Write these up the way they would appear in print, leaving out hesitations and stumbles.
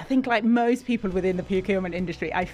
think like most people within the procurement industry, I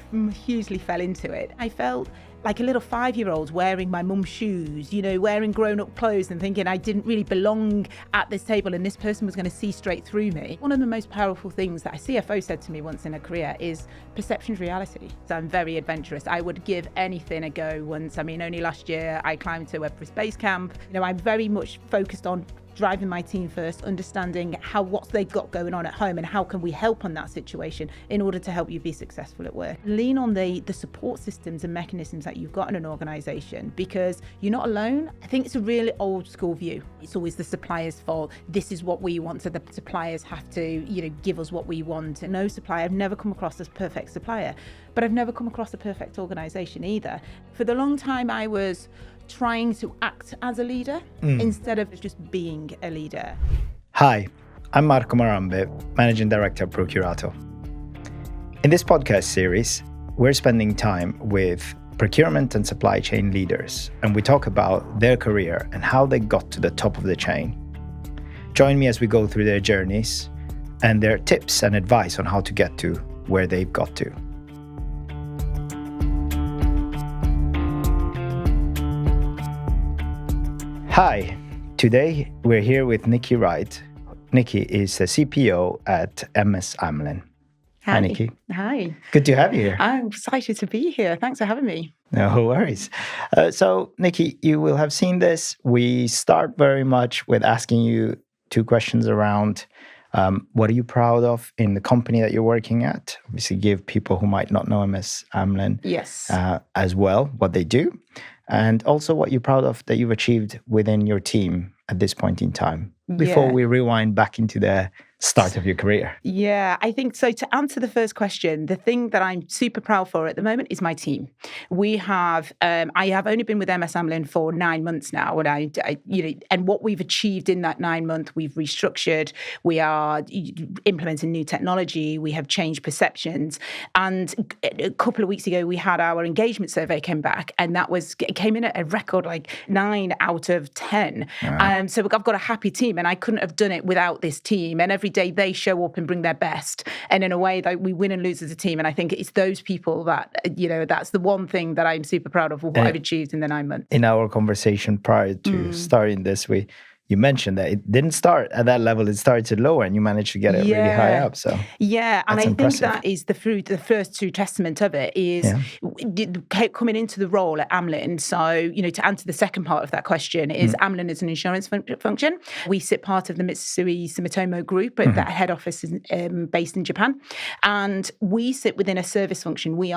hugely fell into it. I felt like a little 5-year-old wearing my mum's shoes, wearing grown-up clothes and thinking I didn't really belong at this table and this person was going to see straight through me. One of the most powerful things that a CFO said to me once in a career is perception's reality. So I'm very adventurous. I would give anything a go once. Only last year I climbed to Everest Base Camp. I'm very much focused on driving my team first, understanding what they've got going on at home and how can we help on that situation in order to help you be successful at work. Lean on the support systems and mechanisms that you've got in an organisation because you're not alone. I think it's a really old school view. It's always the supplier's fault. This is what we want, so the suppliers have to, give us what we want. And no supplier, I've never come across as perfect supplier, but I've never come across a perfect organisation either. For the long time I was trying to act as a leader instead of just being a leader. Hi, I'm Marco Marambe, Managing Director of Procurato. In this podcast series, we're spending time with procurement and supply chain leaders, and we talk about their career and how they got to the top of the chain. Join me as we go through their journeys and their tips and advice on how to get to where they've got to. Hi, today we're here with Nikki Wright. Nikki is the CPO at MS Amlin. Hi, Nikki. Hi. Good to have you here. I'm excited to be here. Thanks for having me. No worries. So, Nikki, you will have seen this. We start very much with asking you 2 questions around what are you proud of in the company that you're working at? Obviously, give people who might not know MS Amlin as well what they do. And also what you're proud of that you've achieved within your team at this point in time, before we rewind back into the start of your career. Yeah, I think so. To answer the first question, the thing that I'm super proud for at the moment is my team. We have, I have only been with MS Amlin for 9 months now, and and what we've achieved in that 9 months, we've restructured, we are implementing new technology, we have changed perceptions, and a couple of weeks ago we had our engagement survey came back, and it came in at a record 9 out of 10. Wow. So I've got a happy team, and I couldn't have done it without this team. And every day they show up and bring their best, and in a way that we win and lose as a team. And I think it's those people that that's the one thing that I'm super proud of what I've achieved in the 9 months. In our conversation prior to starting this, you mentioned that it didn't start at that level; it started lower, and you managed to get it really high up. So and I think that is the first true testament of it is coming into the role at Amlin. So to answer the second part of that question is Amlin is an insurance function. We sit part of the Mitsui Sumitomo Group, but that head office is based in Japan, and we sit within a service function. We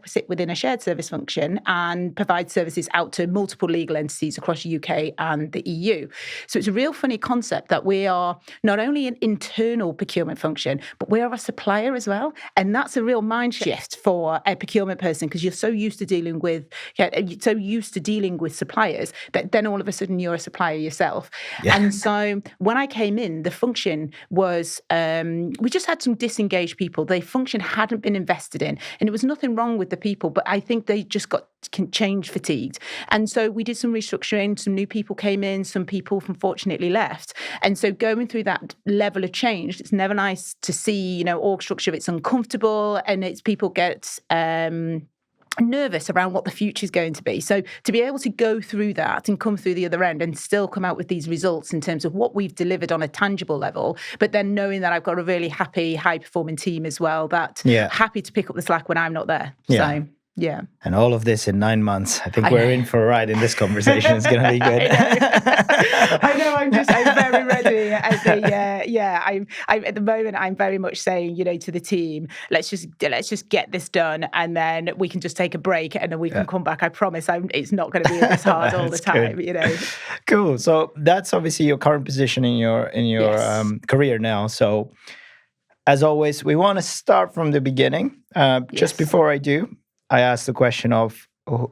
sit within a shared service function and provide services out to multiple legal entities across the UK and the EU. So it's a real funny concept that we are not only an internal procurement function, but we are a supplier as well. And that's a real mind shift for a procurement person, because you're so used to dealing with suppliers that then all of a sudden you're a supplier yourself. Yeah. And so when I came in, the function was, we just had some disengaged people. The function hadn't been invested in, and it was nothing wrong with the people, but I think they just got change fatigued. And so we did some restructuring, some new people came in, some people unfortunately left. And so going through that level of change, it's never nice to see, org structure, it's uncomfortable, and it's people get nervous around what the future is going to be. So to be able to go through that and come through the other end and still come out with these results in terms of what we've delivered on a tangible level, but then knowing that I've got a really happy, high-performing team as well, that happy to pick up the slack when I'm not there. Yeah. So yeah. And all of this in 9 months. I think we're in for a ride in this conversation. It's going to be good. I know. I'm very ready. I'm at the moment, I'm very much saying, to the team, let's just get this done, and then we can just take a break, and then we can come back. I promise it's not going to be this hard all the time, Cool. So that's obviously your current position in your career now. So as always, we want to start from the beginning. Just before I do, I asked the question of,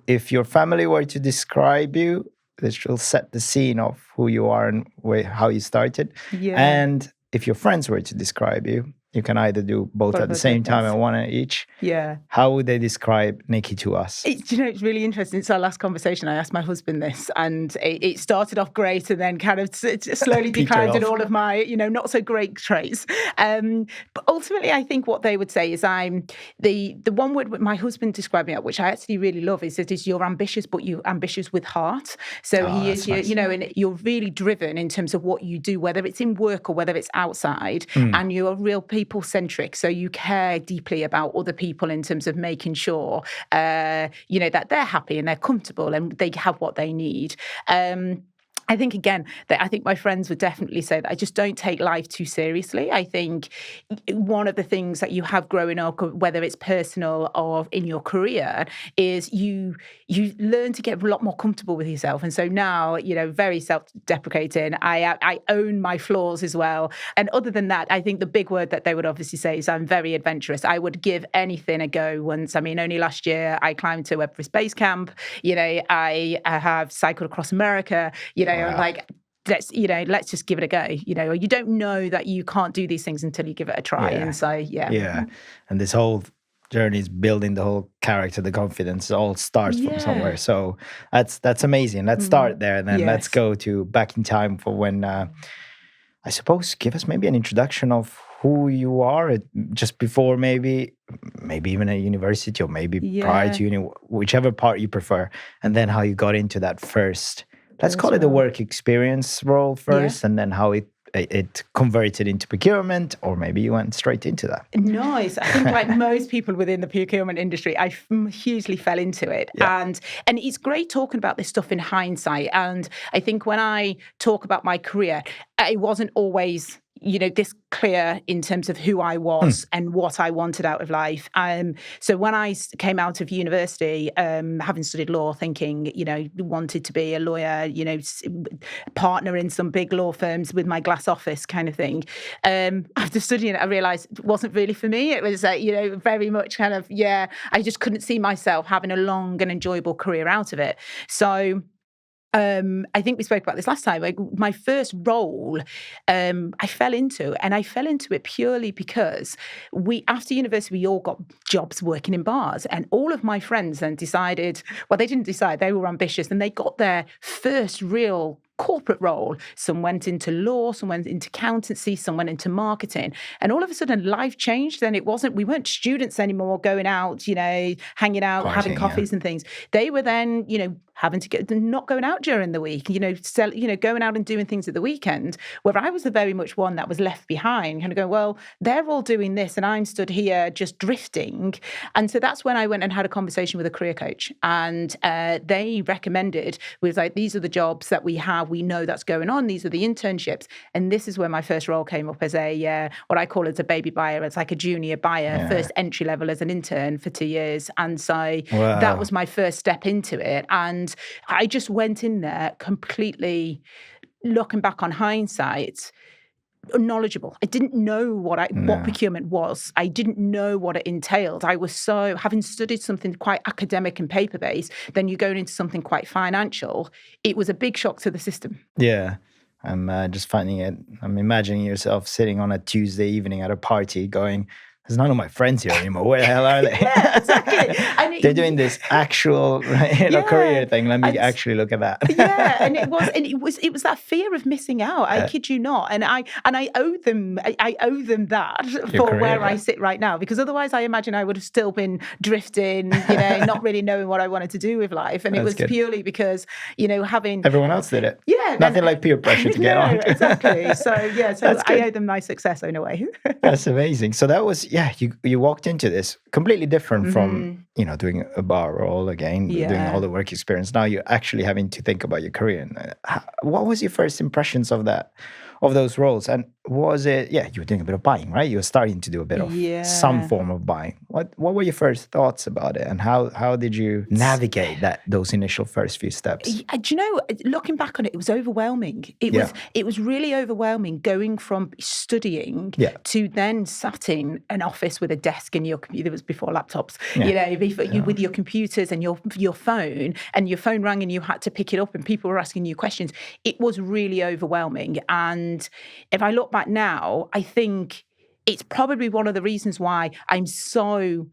if your family were to describe you, this will set the scene of who you are and how you started. Yeah. And if your friends were to describe you, you can either do both at the same time and one at each. Yeah. How would they describe Nikki to us? It's really interesting. It's our last conversation. I asked my husband this, and it started off great and then kind of slowly declined in all of my, not so great traits. But ultimately, I think what they would say is I'm the one word my husband described me at, which I actually really love, is that you're ambitious, but you're ambitious with heart. So he is, nice. And you're really driven in terms of what you do, whether it's in work or whether it's outside, and you're real people-centric. So you care deeply about other people in terms of making sure, that they're happy and they're comfortable and they have what they need. I think, again, that I think my friends would definitely say that I just don't take life too seriously. I think one of the things that you have growing up, whether it's personal or in your career, is you learn to get a lot more comfortable with yourself. And so now, very self-deprecating. I own my flaws as well. And other than that, I think the big word that they would obviously say is I'm very adventurous. I would give anything a go once. I mean, only last year I climbed to Everest Base Camp. I have cycled across America. Wow. Like, let's just give it a go. You don't know that you can't do these things until you give it a try. Yeah. And so, Yeah. And this whole journey is building the whole character, the confidence. It all starts from somewhere. So that's amazing. Let's start there. And then let's go to back in time for when, I suppose, give us maybe an introduction of who you are just before maybe even at university or maybe prior to uni, whichever part you prefer. And then how you got into that first, let's call it the work experience role first, and then how it converted into procurement, or maybe you went straight into that. Nice. I think like most people within the procurement industry, I hugely fell into it. Yeah. And it's great talking about this stuff in hindsight. And I think when I talk about my career, it wasn't always this clear in terms of who I was and what I wanted out of life. So when I came out of university, having studied law, thinking, wanted to be a lawyer, partner in some big law firms with my glass office kind of thing. After studying it, I realised it wasn't really for me. It was, very much kind of, I just couldn't see myself having a long and enjoyable career out of it. So I think we spoke about this last time. Like my first role, I fell into, and I fell into it purely because after university, we all got jobs working in bars, and all of my friends then decided, well, they didn't decide, they were ambitious, and they got their first real corporate role. Some went into law, some went into accountancy, some went into marketing. And all of a sudden life changed. And we weren't students anymore going out, hanging out, having coffees and things. They were then, having to not going out during the week, going out and doing things at the weekend, where I was the very much one that was left behind, kind of going, well, they're all doing this and I'm stood here just drifting. And so that's when I went and had a conversation with a career coach, and they recommended, was like, these are the jobs that we have. We know that's going on. These are the internships. And this is where my first role came up as a, what I call as a baby buyer. It's like a junior buyer, first entry level as an intern for 2 years. And so that was my first step into it. And I just went in there completely, looking back on hindsight, knowledgeable. I didn't know what procurement was. I didn't know what it entailed. I was having studied something quite academic and paper-based, then you're going into something quite financial. It was a big shock to the system. Yeah. I'm just finding it, I'm imagining yourself sitting on a Tuesday evening at a party going, there's none of my friends here anymore. Where the hell are they? Yeah, exactly. They're doing this actual career thing. Let me actually look at that. Yeah, and it was that fear of missing out. I kid you not. And I owe them that for career, where I sit right now, because otherwise I imagine I would have still been drifting, not really knowing what I wanted to do with life. And it was purely because, having everyone else did it. Yeah. Nothing like peer pressure to get on. Exactly. So I owe them my success in a way. That's amazing. So that was you walked into this completely different from, doing a bar role again, doing all the work experience. Now you're actually having to think about your career. And what was your first impressions of those roles? And was it, you were doing a bit of buying, right? You were starting to do a bit of some form of buying. What were your first thoughts about it? And how did you navigate those initial first few steps? Do you know, looking back on it, it was overwhelming. It was really overwhelming going from studying to then sat in an office with a desk and your computer. It was before laptops, with your computers and your phone, and your phone rang and you had to pick it up and people were asking you questions. It was really overwhelming. And if I look back now, I think it's probably one of the reasons why I'm so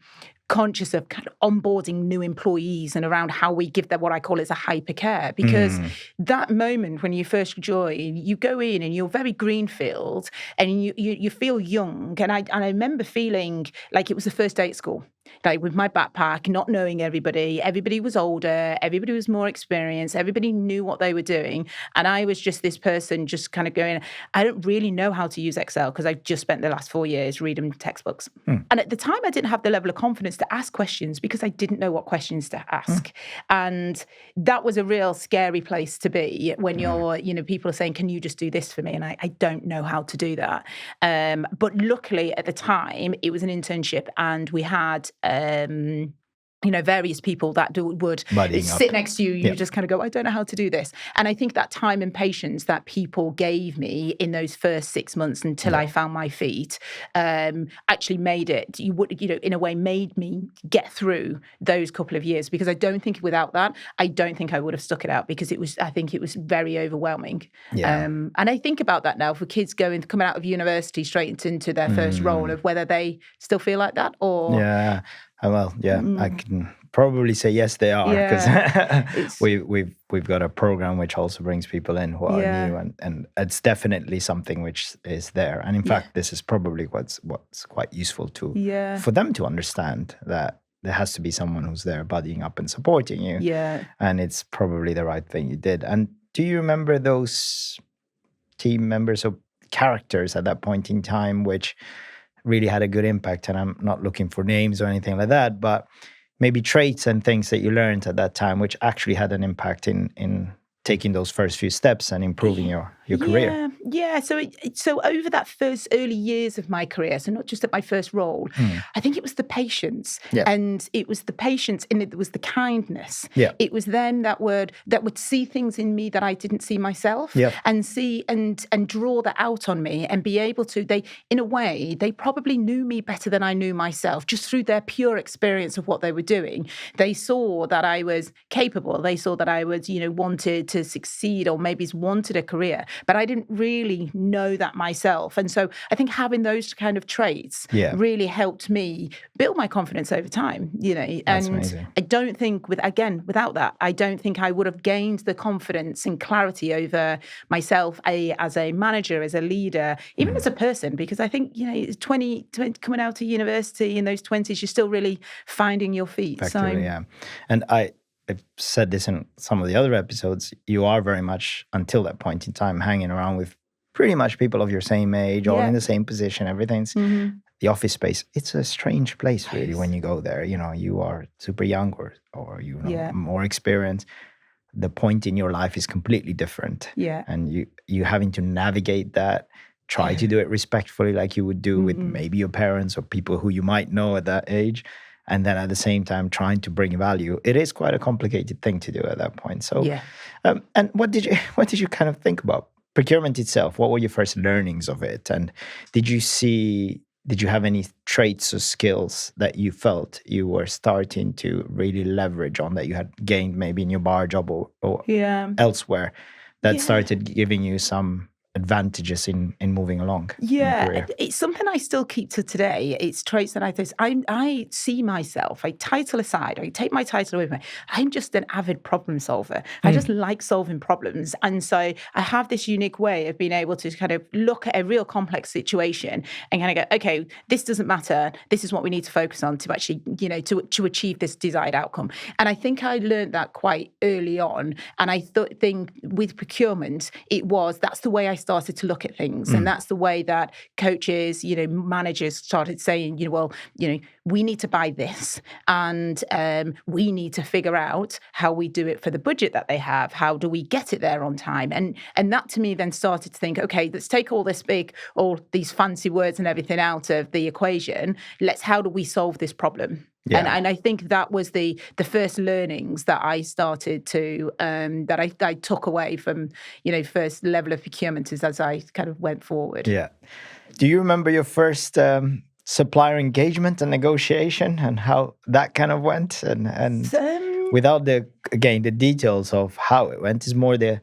conscious of kind of onboarding new employees and around how we give them what I call is a hypercare, because that moment when you first join, you go in and you're very greenfield and you feel young. And I remember feeling like it was the first day at school, like with my backpack, not knowing everybody. Everybody was older, everybody was more experienced, everybody knew what they were doing. And I was just this person just kind of going, I don't really know how to use Excel because I've just spent the last 4 years reading textbooks. And at the time, I didn't have the level of confidence to ask questions because I didn't know what questions to ask. And that was a real scary place to be when you're, people are saying, can you just do this for me? And I don't know how to do that. But luckily at the time, it was an internship and we had various people that would sit next to you. You just kind of go, I don't know how to do this. And I think that time and patience that people gave me in those first 6 months until I found my feet actually made it, in a way made me get through those couple of years, because I don't think without that, I don't think I would have stuck it out, because I think it was very overwhelming. And I think about that now for kids coming out of university straight into their first role, of whether they still feel like that or... Yeah. I can probably say yes, they are, because we've got a program which also brings people in who are new, and it's definitely something which is there. And in fact, this is probably what's quite useful for them to understand, that there has to be someone who's there buddying up and supporting you. Yeah, and it's probably the right thing you did. And do you remember those team members or characters at that point in time which really had a good impact? And I'm not looking for names or anything like that, but maybe traits and things that you learned at that time which actually had an impact in taking those first few steps and improving your career. Yeah. So over that first early years of my career, so not just at my first role, I think it was the patience, and it was the patience, and it was the kindness. Yeah. It was them that would see things in me that I didn't see myself, and see and draw that out on me, and be able to. In a way, they probably knew me better than I knew myself, just through their pure experience of what they were doing. They saw that I was capable. They saw that I was, wanted to succeed, or maybe wanted a career. But I didn't really know that myself. And so I think having those kind of traits really helped me build my confidence over time, That's amazing. I don't think without that, I don't think I would have gained the confidence and clarity over myself as a manager, as a leader, even as a person, because I think, 20 coming out of university in those 20s, you're still really finding your feet. Effectively, And I've said this in some of the other episodes, you are very much, until that point in time, hanging around with pretty much people of your same age, all in the same position, everything's the office space. It's a strange place, really, when you go there. You are super young or more experienced. The point in your life is completely different. Yeah. And you having to navigate that, try to do it respectfully like you would do with maybe your parents or people who you might know at that age. And then at the same time, trying to bring value. It is quite a complicated thing to do at that point. So, and what did you kind of think about procurement itself? What were your first learnings of it? And did you have any traits or skills that you felt you were starting to really leverage on, that you had gained maybe in your bar job or elsewhere, that started giving you some advantages in moving along? It's something I still keep to today. It's traits that I see myself, title aside, I take my title away from me, I'm just an avid problem solver. I just like solving problems. And so I have this unique way of being able to kind of look at a real complex situation and kind of go, okay, this doesn't matter, this is what we need to focus on to actually, to achieve this desired outcome. And I think I learned that quite early on. And I think with procurement, that's the way I started to look at things. And that's the way that coaches, managers started saying, we need to buy this, and we need to figure out how we do it for the budget that they have. How do we get it there on time? And that to me then started to think, okay, let's take all these fancy words and everything out of the equation. How do we solve this problem? Yeah. And I think that was the first learnings that I started to that I took away from first level of procurement as I kind of went forward. Yeah. Do you remember your first supplier engagement and negotiation and how that kind of went? And without the details of how it went, is more the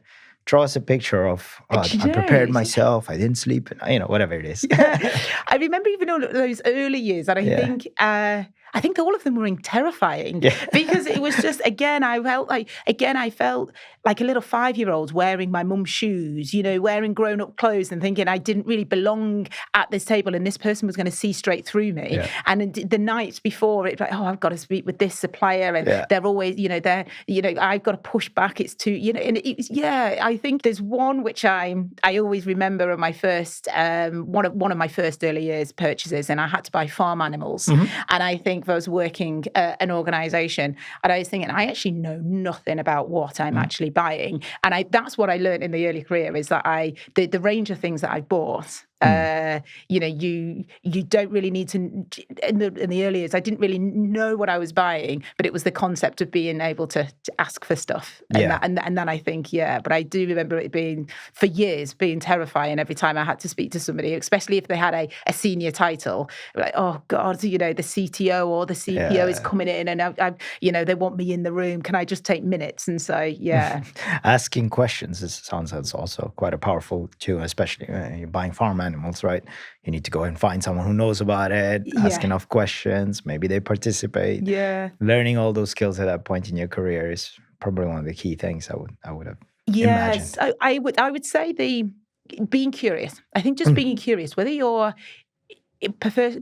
draw us a picture of, I prepared myself, I didn't sleep, whatever it is. I remember even all of those early years, and I think all of them were terrifying because it was just, I felt like a little 5-year-old wearing my mum's shoes, wearing grown-up clothes and thinking I didn't really belong at this table and this person was going to see straight through me. Yeah. And the nights before, it's like, I've got to speak with this supplier and they're always, I've got to push back. It's too, and I think there's one which I always remember of my first, one of my first early years purchases, and I had to buy farm animals. Mm-hmm. And I think I was working an organisation, and I was thinking, I actually know nothing about what I'm actually buying. And that's what I learned in the early career, is that the range of things that I bought, you don't really need to, in the early years, I didn't really know what I was buying, but it was the concept of being able to ask for stuff. And then I think, but I do remember it being, for years, being terrifying every time I had to speak to somebody, especially if they had a senior title. Like, oh God, the CTO or the CPO is coming in and they want me in the room. Can I just take minutes? And so, Asking questions sounds also quite a powerful tool, especially you're buying farm animals, right? You need to go and find someone who knows about it, ask enough questions, maybe they participate. Learning all those skills at that point in your career is probably one of the key things I would have imagined. I would say being curious. I think just being curious, whether you're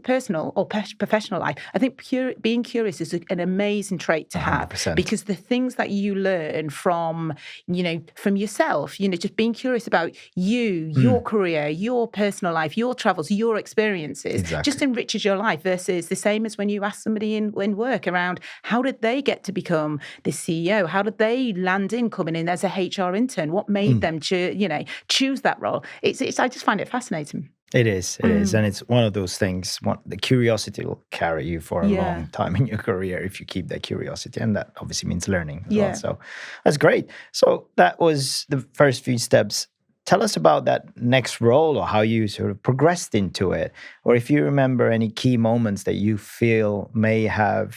personal or professional life, I think being curious is an amazing trait to have 100%. Because the things that you learn from yourself, just being curious about your career, your personal life, your travels, your experiences, just enriches your life, versus the same as when you ask somebody in work around how did they get to become the CEO? How did they land in coming in as a HR intern? What made them choose that role? I just find it fascinating. It is. And it's one of those things, the curiosity will carry you for a long time in your career if you keep that curiosity. And that obviously means learning as well. So that's great. So that was the first few steps. Tell us about that next role, or how you sort of progressed into it. Or if you remember any key moments that you feel may have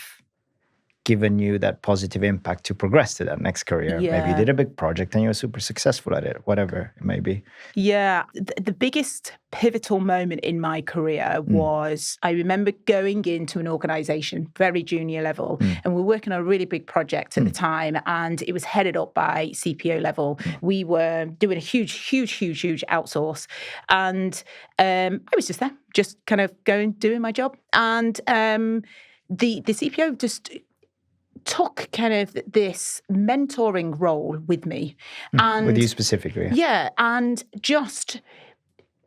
given you that positive impact to progress to that next career. Maybe you did a big project and you were super successful at it, whatever it may be. Yeah. The biggest pivotal moment in my career was, I remember going into an organisation, very junior level, and we were working on a really big project at the time, and it was headed up by CPO level. We were doing a huge outsource, and I was just there, just kind of doing my job. And the CPO just took kind of this mentoring role with me. And with you specifically? Yeah, and just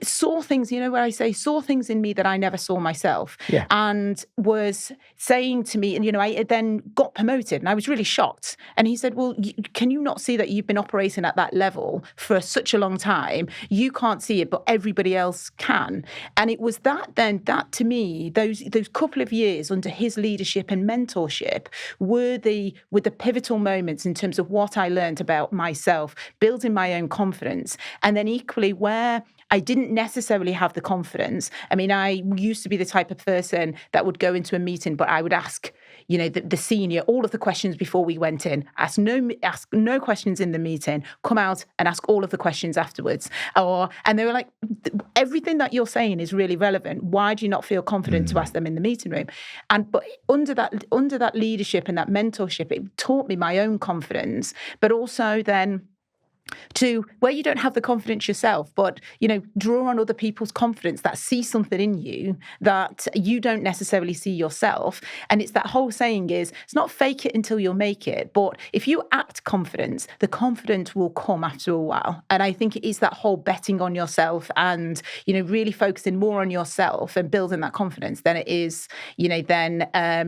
saw things, where I say saw things in me that I never saw myself, and was saying to me, and I then got promoted, and I was really shocked. And he said, well, can you not see that you've been operating at that level for such a long time? You can't see it, but everybody else can. And it was that to me, those couple of years under his leadership and mentorship were the pivotal moments in terms of what I learned about myself, building my own confidence, and then equally where I didn't necessarily have the confidence. I mean, I used to be the type of person that would go into a meeting, but I would ask, the senior all of the questions before we went in. Ask no questions in the meeting. Come out and ask all of the questions afterwards. And they were like, everything that you're saying is really relevant. Why do you not feel confident to ask them in the meeting room? But under that leadership and that mentorship, it taught me my own confidence, but also then to where you don't have the confidence yourself, but, draw on other people's confidence that see something in you that you don't necessarily see yourself. And it's that whole saying is, it's not fake it until you'll make it. But if you act confidence, the confidence will come after a while. And I think it is that whole betting on yourself and, really focusing more on yourself and building that confidence than it is,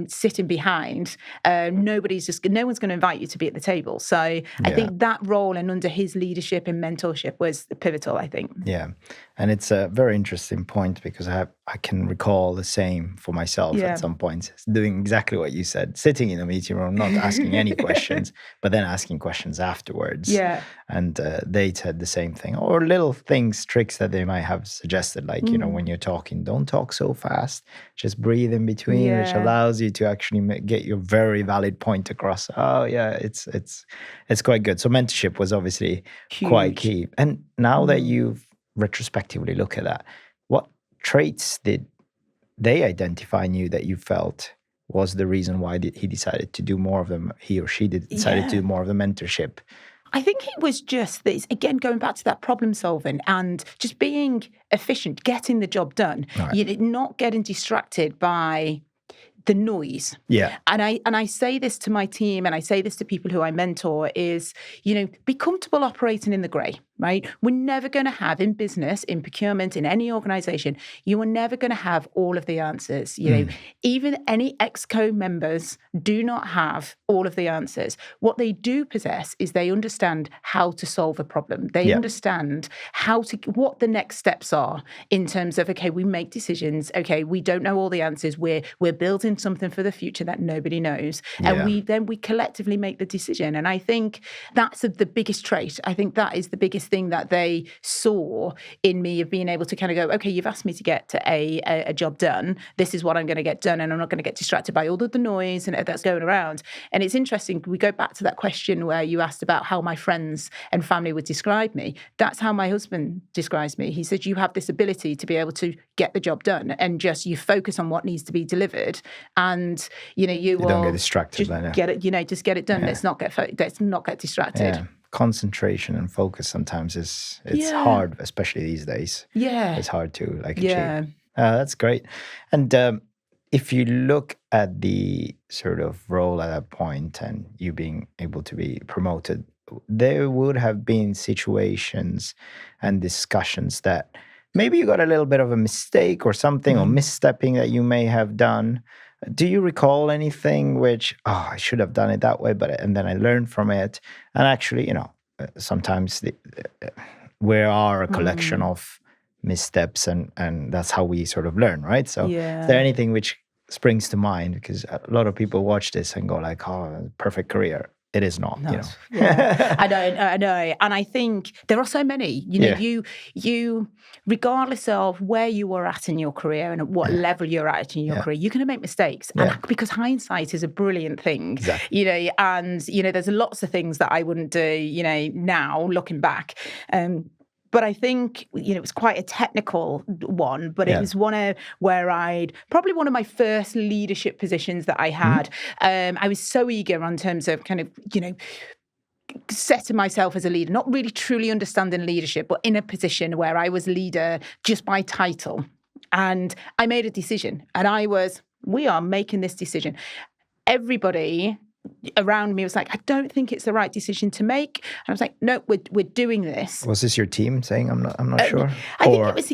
sitting behind. No one's going to invite you to be at the table. So I think that role and under his leadership and mentorship was pivotal, I think. Yeah. And it's a very interesting point, because I can recall the same for myself at some points, doing exactly what you said, sitting in a meeting room, not asking any questions, but then asking questions afterwards. Yeah. And they said the same thing, or little things, tricks that they might have suggested, like, when you're talking, don't talk so fast, just breathe in between, which allows you to actually get your very valid point across. Oh yeah, it's quite good. So mentorship was obviously probably quite key. And now that you've retrospectively look at that, what traits did they identify in you that you felt was the reason why he decided to do more of them, he or she decided to do more of the mentorship? I think it was just this, again, going back to that problem solving and just being efficient, getting the job done. Right. Not getting distracted by the noise. Yeah. And I say this to my team, and I say this to people who I mentor, is, be comfortable operating in the grey, right? We're never going to have, in business, in procurement, in any organisation, you are never going to have all of the answers. Even any exco members do not have all of the answers. What they do possess is they understand how to solve a problem. They understand what the next steps are in terms of, okay, we make decisions. Okay, we don't know all the answers. We're building something for the future that nobody knows. And we collectively make the decision. And I think that's the biggest trait. I think that is the biggest thing that they saw in me, of being able to kind of go, okay, you've asked me to get a job done. This is what I'm going to get done, and I'm not going to get distracted by all of the noise and that's going around. And it's interesting, we go back to that question where you asked about how my friends and family would describe me. That's how my husband describes me. He says, you have this ability to be able to get the job done, and just you focus on what needs to be delivered, and you will don't get distracted by that. Get it, just get it done. Let's not get distracted. Yeah. Concentration and focus sometimes it's hard, especially these days. Yeah, it's hard to achieve. That's great. And if you look at the sort of role at that point and you being able to be promoted, there would have been situations and discussions that maybe you got a little bit of a mistake or something, or misstepping that you may have done. Do you recall anything which, I should have done it that way, and then I learned from it? And actually, sometimes we are a collection of missteps, and that's how we sort of learn, right? So is there anything which springs to mind? Because a lot of people watch this and go like, perfect career. It is not, I know. And I think there are so many, you, regardless of where you were at in your career and at what level you're at in your career, you're going to make mistakes. And because hindsight is a brilliant thing, exactly. And there's lots of things that I wouldn't do, now looking back. But I think, it was quite a technical one, but it was probably one of my first leadership positions that I had. I was so eager in terms of kind of, setting myself as a leader, not really truly understanding leadership, but in a position where I was leader just by title. And I made a decision, and we are making this decision. Everybody around me was like, I don't think it's the right decision to make. And I was like, no, we're doing this. Was this your team saying, I'm not sure? I think it was,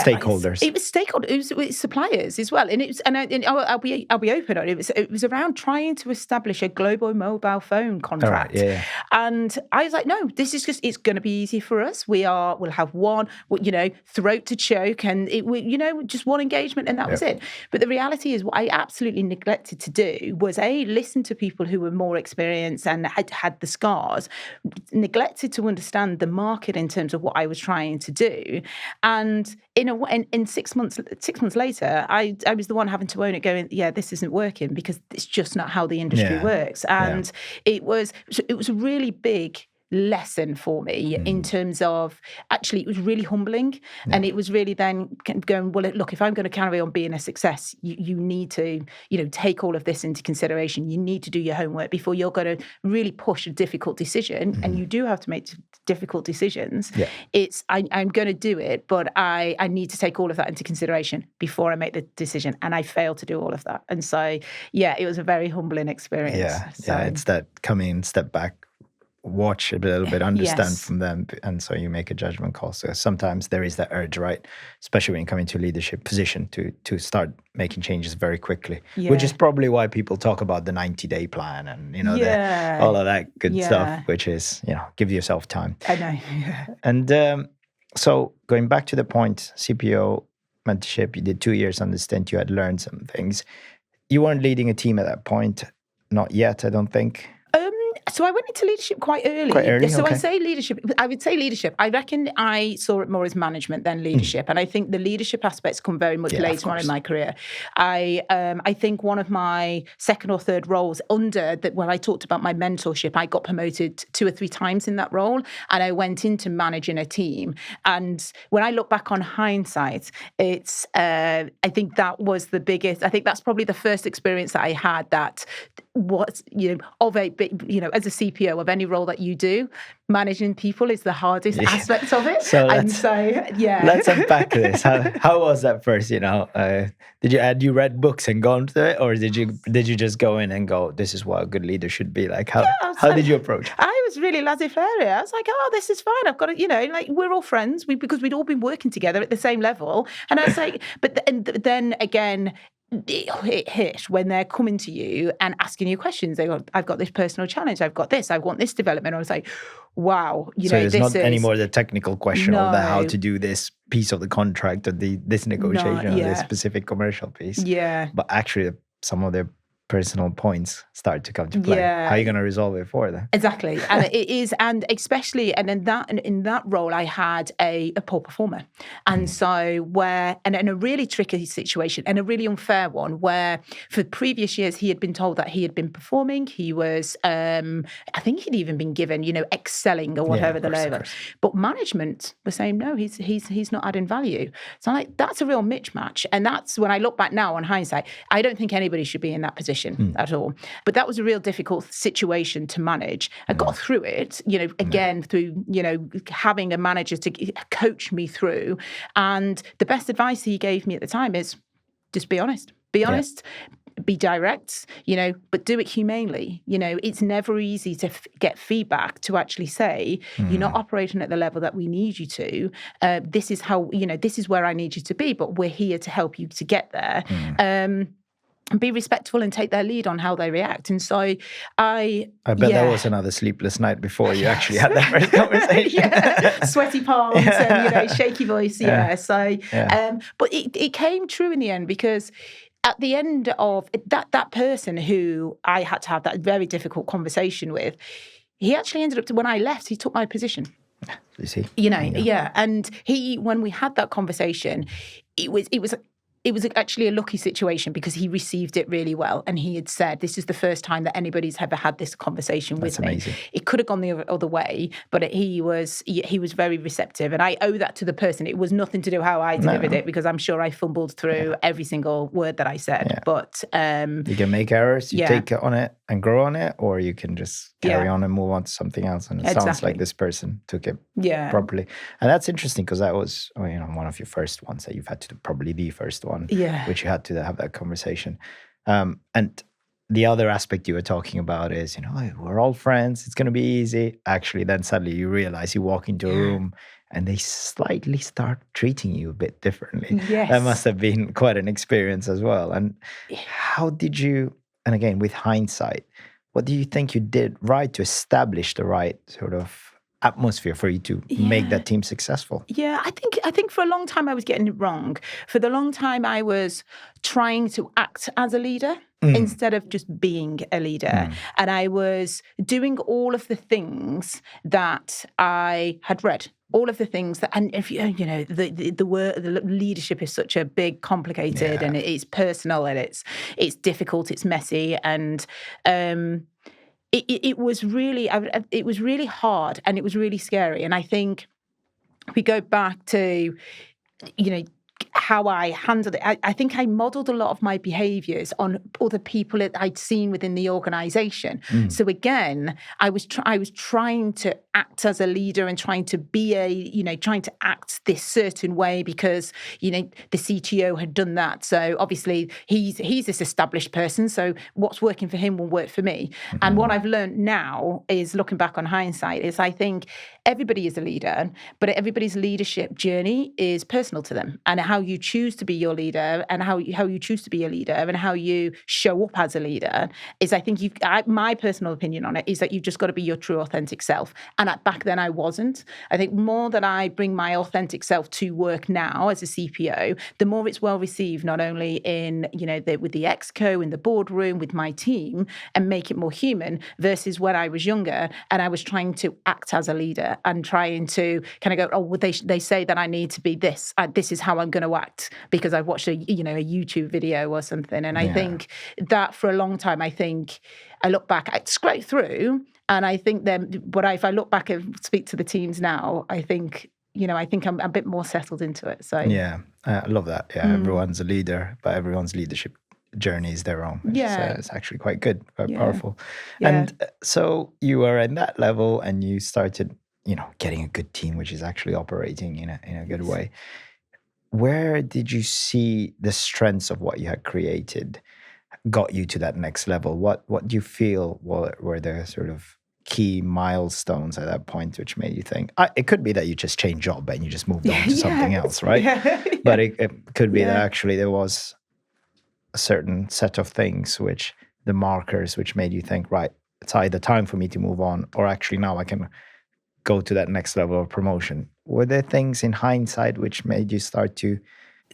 stakeholders. It was stakeholders. It was suppliers as well. And I'll be open on it. It was around trying to establish a global mobile phone contract. Right, And I was like, no, this is it's going to be easy for us. We'll have one, throat to choke, and just one engagement, and that was it. But the reality is, what I absolutely neglected to do was listen to people who were more experienced and had the scars, neglected to understand the market in terms of what I was trying to do. And in 6 months later, I was the one having to own it, going, this isn't working, because it's just not how the industry works. And it was a really big lesson for me in terms of, actually, it was really humbling. And it was really then going, well, look, if I'm going to carry on being a success, you need to, take all of this into consideration. You need to do your homework before you're going to really push a difficult decision. And you do have to make difficult decisions. I'm going to do it, but I need to take all of that into consideration before I make the decision. And I failed to do all of that. And so, it was a very humbling experience. It's that coming step back, watch a little bit, understand from them, and so you make a judgment call. So sometimes there is that urge, right? Especially when you come into a leadership position to start making changes very quickly, which is probably why people talk about the 90-day plan and all of that good stuff, which is give yourself time. I know. And so going back to the point, CPO mentorship, you did 2 years on the stint. You had learned some things. You weren't leading a team at that point, not yet, I don't think. So I went into leadership quite early. So okay. I would say leadership. I reckon I saw it more as management than leadership. And I think the leadership aspects come very much later on in my career. I think one of my second or third roles where I talked about my mentorship, I got promoted 2 or 3 times in that role. And I went into managing a team. And when I look back on hindsight, it's, I think that was the biggest, I think that's probably the first experience that I had that was, as a CPO of any role that you do, managing people is the hardest aspect of it. Let's unpack this. How was that first? Had you read books and gone to it, or did you just go in and go, this is what a good leader should be like? How did you approach it? I was really laissez-faire. I was like, oh, this is fine. I've got to, we're all friends because we'd all been working together at the same level. And I was like, but then again, it hit when they're coming to you and asking you questions. They go, I've got this personal challenge. I've got this. I want this development. I was like, wow. There's not anymore the technical question of how to do this piece of the contract or this negotiation or this specific commercial piece. Yeah. But actually, some of the personal points start to come to play. Yeah. How are you going to resolve it for them? Exactly. And it is, and especially, and in that role, I had a poor performer. And so and in a really tricky situation and a really unfair one where for previous years, he had been told that he had been performing. He was, I think he'd even been given, excelling or whatever the label. But management was saying, no, he's not adding value. So I'm like, that's a real mismatch. And that's when I look back now on hindsight, I don't think anybody should be in that position at all. But that was a real difficult situation to manage. I got through it, again, through, having a manager to coach me through. And the best advice he gave me at the time is just be honest. Be honest. Be direct, but do it humanely. It's never easy to get feedback to actually say, you're not operating at the level that we need you to. This is how, this is where I need you to be, but we're here to help you to get there. And be respectful and take their lead on how they react. And so I bet that was another sleepless night before you actually had that first conversation. Sweaty palms and, shaky voice. But it came true in the end because at the end of that person who I had to have that very difficult conversation with, he actually ended up, when I left, he took my position. You see? And when we had that conversation, it was actually a lucky situation because he received it really well. And he had said, this is the first time that anybody's ever had this conversation with me. Amazing. It could have gone the other way, but he was very receptive. And I owe that to the person. It was nothing to do how I delivered it because I'm sure I fumbled through every single word that I said. Yeah. But you can make errors, you take on it and grow on it, or you can just carry on and move on to something else. And it sounds like this person took it properly. And that's interesting because that was one of your first ones that you've had to do, probably the first one. Which you had to have that conversation. And the other aspect you were talking about is, we're all friends, it's going to be easy. Actually, then suddenly you realize you walk into a room and they slightly start treating you a bit differently. Yes. That must have been quite an experience as well. And how did you, and again, with hindsight, what do you think you did right to establish the right sort of atmosphere for you to make that team successful? Yeah, I think for a long time I was getting it wrong. For the long time I was trying to act as a leader instead of just being a leader. And I was doing all of the things that I had read. All of the things that, and if the word, the leadership is such a big, complicated, and it's personal, and it's difficult, it's messy, and It was really hard and it was really scary. And I think we go back to, how I handled it. I think I modeled a lot of my behaviors on other people that I'd seen within the organization. So again, I was trying to act as a leader and trying to be trying to act this certain way because, the CTO had done that. So obviously he's this established person. So what's working for him will work for me. And what I've learned now is, looking back on hindsight, is I think everybody is a leader, but everybody's leadership journey is personal to them. And it how you choose to be your leader and how you choose to be a leader and how you show up as a leader is, I think my personal opinion on it is that you've just got to be your true authentic self. And back then I wasn't. I think more that I bring my authentic self to work now as a CPO, the more it's well received, not only in, with the exco, in the boardroom, with my team, and make it more human, versus when I was younger and I was trying to act as a leader and trying to kind of go, well, they say that I need to be this. This is how I'm going to act because I've watched a YouTube video or something. And I think that for a long time, I look back, I scrape through, and I think but if I look back and speak to the teams now, I think I'm a bit more settled into it. So yeah, I love that. Yeah, everyone's a leader, but everyone's leadership journey is their own. It's actually quite good, quite powerful. Yeah. And so you were at that level, and you started, getting a good team, which is actually operating in a good way. Where did you see the strengths of what you had created got you to that next level? What do you feel were the sort of key milestones at that point which made you think, it could be that you just changed job and you just moved on to something else, right? But it could be that actually there was a certain set of things, which the markers which made you think, right, it's either time for me to move on, or actually now I can go to that next level of promotion. Were there things in hindsight which made you start to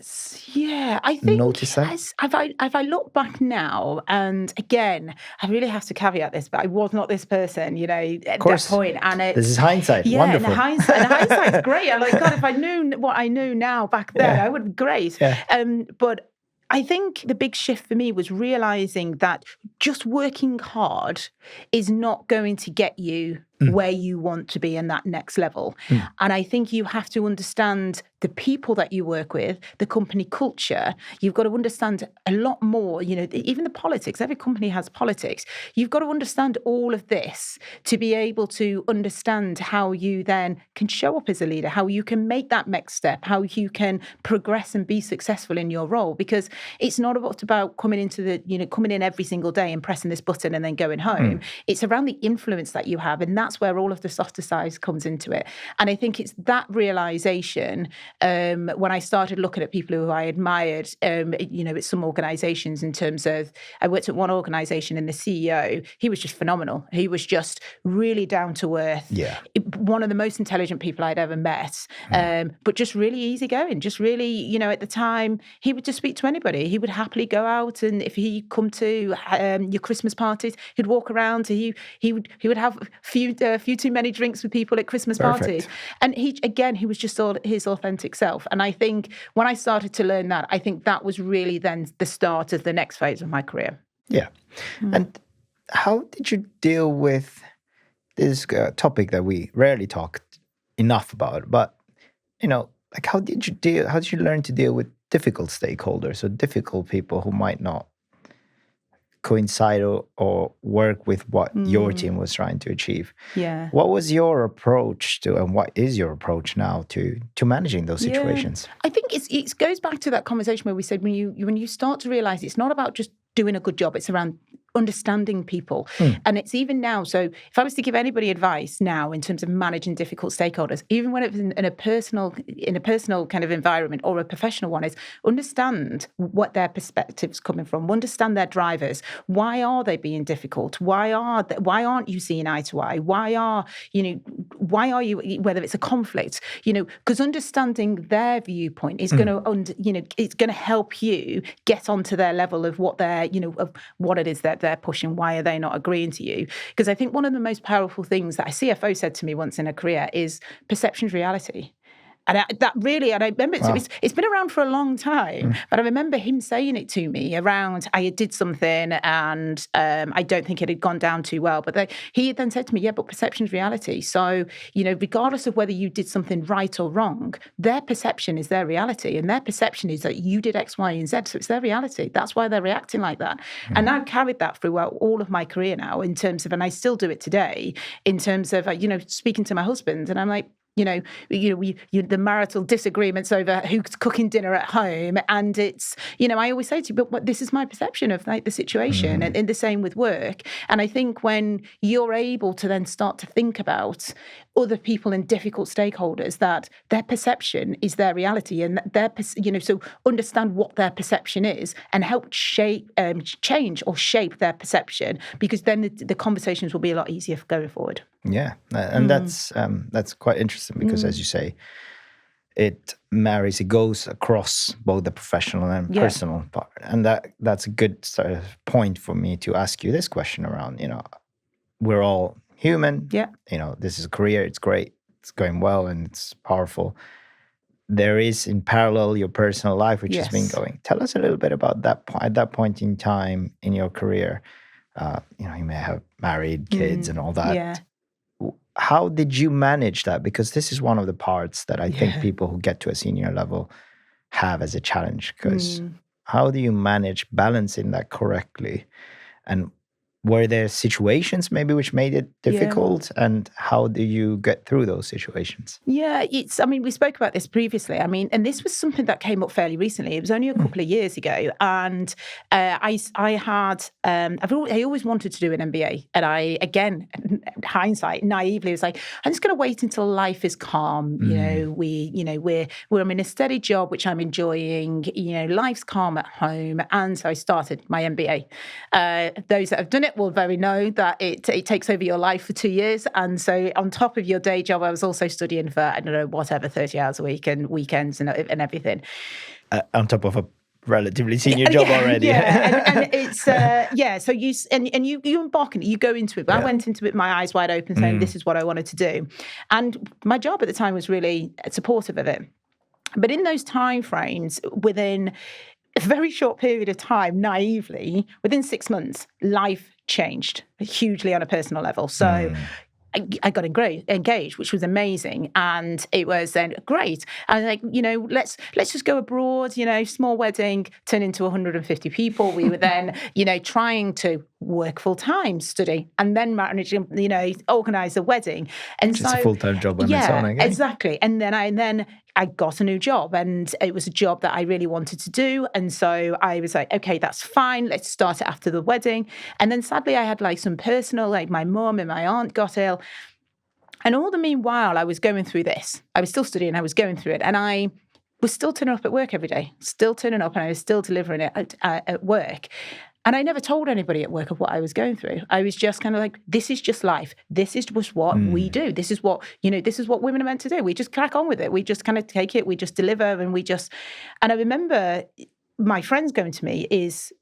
I think notice that? If I look back now, and again, I really have to caveat this, but I was not this person, at that point. And this is hindsight. Wonderful. And hindsight's great. I'm like, God, if I knew what I knew now back then, I would be great. Yeah. But I think the big shift for me was realizing that just working hard is not going to get you where you want to be in that next level. And I think you have to understand the people that you work with, the company culture. You've got to understand a lot more, even the politics. Every company has politics. You've got to understand all of this to be able to understand how you then can show up as a leader, how you can make that next step, how you can progress and be successful in your role. Because it's not about coming in every single day and pressing this button and then going home. It's around the influence that you have, and that's where all of the softer side comes into it. And I think it's that realization when I started looking at people who I admired, at some organizations, in terms of, I worked at one organization, and the CEO, he was just phenomenal. He was just really down to earth. Yeah. One of the most intelligent people I'd ever met, but just really easygoing, just really, at the time, he would just speak to anybody. He would happily go out, and if he come to your Christmas parties, he'd walk around. He would have a few too many drinks with people at Christmas parties. And he was just all his authentic self. And I think when I started to learn that, I think that was really then the start of the next phase of my career. Yeah. And how did you deal with this topic that we rarely talked enough about? But, how did you learn to deal with difficult stakeholders or difficult people who might not coincide or work with what your team was trying to achieve? Yeah. What was your approach to, and what is your approach now to managing those situations? I think it goes back to that conversation where we said when you start to realize it's not about just doing a good job, it's around understanding people. And it's even now, so if I was to give anybody advice now in terms of managing difficult stakeholders, even when it's in a personal kind of environment or a professional one, is understand what their perspective's coming from, understand their drivers. Why are they being difficult? Why aren't you seeing eye to eye? Why are you, whether it's a conflict, because understanding their viewpoint is going to, it's going to help you get onto their level of what they're, of what it is that they're pushing. Why are they not agreeing to you? Because I think one of the most powerful things that a CFO said to me once in a career is perception's reality. And I remember it's been around for a long time, but I remember him saying it to me around, I did something and I don't think it had gone down too well. But he then said to me, but perception's reality. So, regardless of whether you did something right or wrong, their perception is their reality. And their perception is that you did X, Y, and Z. So it's their reality. That's why they're reacting like that. And I've carried that throughout all of my career now in terms of, and I still do it today, in terms of, speaking to my husband, and I'm like, the marital disagreements over who's cooking dinner at home. And it's, I always say to you, but this is my perception of the situation, and the same with work. And I think when you're able to then start to think about other people and difficult stakeholders that their perception is their reality, and so understand what their perception is and help change or shape their perception, because then the conversations will be a lot easier for going forward. Yeah, and that's quite interesting because, as you say, it goes across both the professional and personal part, and that's a good sort of point for me to ask you this question around. We're all human. Yeah. This is a career. It's great. It's going well, and it's powerful. There is in parallel your personal life, which has been going. Tell us a little bit about that at that point in time in your career. You may have married, kids, and all that. Yeah. How did you manage that? Because this is one of the parts that I think people who get to a senior level have as a challenge. Because how do you manage balancing that correctly? And were there situations maybe which made it difficult? And how do you get through those situations? Yeah, we spoke about this previously. And this was something that came up fairly recently. It was only a couple of years ago. And I always wanted to do an MBA. And I, again, hindsight, naively was like, I'm just going to wait until life is calm. We're in a steady job, which I'm enjoying. Life's calm at home. And so I started my MBA. Those that have done it will very know that it takes over your life for 2 years. And so on top of your day job, I was also studying for, 30 hours a week and weekends and everything. On top of a relatively senior job already. Yeah, and it's, so you embark on it, you go into it. But I went into it, my eyes wide open, saying this is what I wanted to do. And my job at the time was really supportive of it. But in those time frames, within a very short period of time, naively, within 6 months, life changed hugely on a personal level. So I got engaged, which was amazing. And it was then great. I was like, let's just go abroad, small wedding, turn into 150 people. We were then, trying to work full time, study, and then manage, organize a wedding. And it's a full-time job on its own, I guess. Exactly. And then I got a new job, and it was a job that I really wanted to do. And so I was like, okay, that's fine. Let's start it after the wedding. And then sadly, I had some personal, my mum and my aunt got ill. And all the meanwhile, I was going through this. I was still studying. I was going through it. And I was still turning up at work every day, still turning up, and I was still delivering it at work. And I never told anybody at work of what I was going through. I was just kind of like, this is just life. This is just what we do. This is what women are meant to do. We just crack on with it. We just kind of take it. We just deliver, and and I remember my friends going to me is,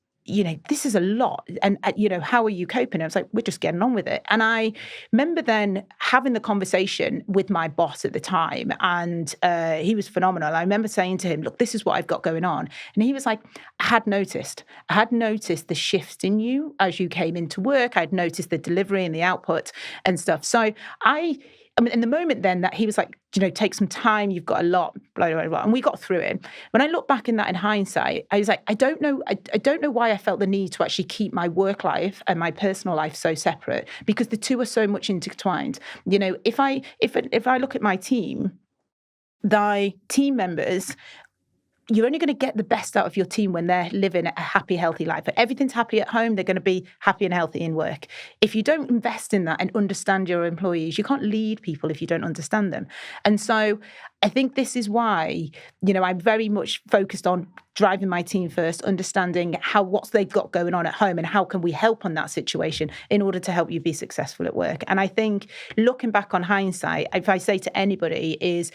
this is a lot. And, how are you coping? I was like, we're just getting on with it. And I remember then having the conversation with my boss at the time, and he was phenomenal. I remember saying to him, look, this is what I've got going on. And he was like, I had noticed the shifts in you as you came into work. I'd noticed the delivery and the output and stuff. So in the moment then that he was like, take some time, you've got a lot, blah, blah, blah, and we got through it. When I look back in hindsight, I was like, I don't know why I felt the need to actually keep my work life and my personal life so separate, because the two are so much intertwined. If I look at my team, thy team members, you're only going to get the best out of your team when they're living a happy, healthy life. If everything's happy at home, they're going to be happy and healthy in work. If you don't invest in that and understand your employees, you can't lead people if you don't understand them. And so I think this is why, I'm very much focused on driving my team first, understanding what they've got going on at home and how can we help on that situation in order to help you be successful at work. And I think looking back on hindsight, if I say to anybody is,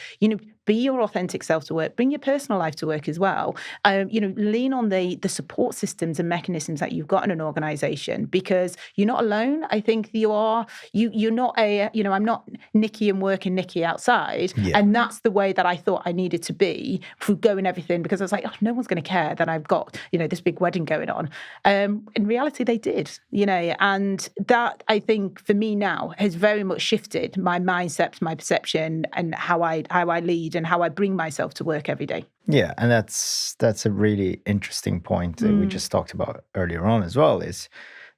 be your authentic self to work, bring your personal life to work as well. Lean on the support systems and mechanisms that you've got in an organization, because you're not alone. I think you're not I'm not Nikki and working Nikki outside. Yeah. And that's the way that I thought I needed to be through going everything, because I was like, no one's going to care that I've got, this big wedding going on. In reality, they did, and that I think for me now has very much shifted my mindset, my perception, and how I lead and how I bring myself to work every day. Yeah, and that's a really interesting point that we just talked about earlier on as well, is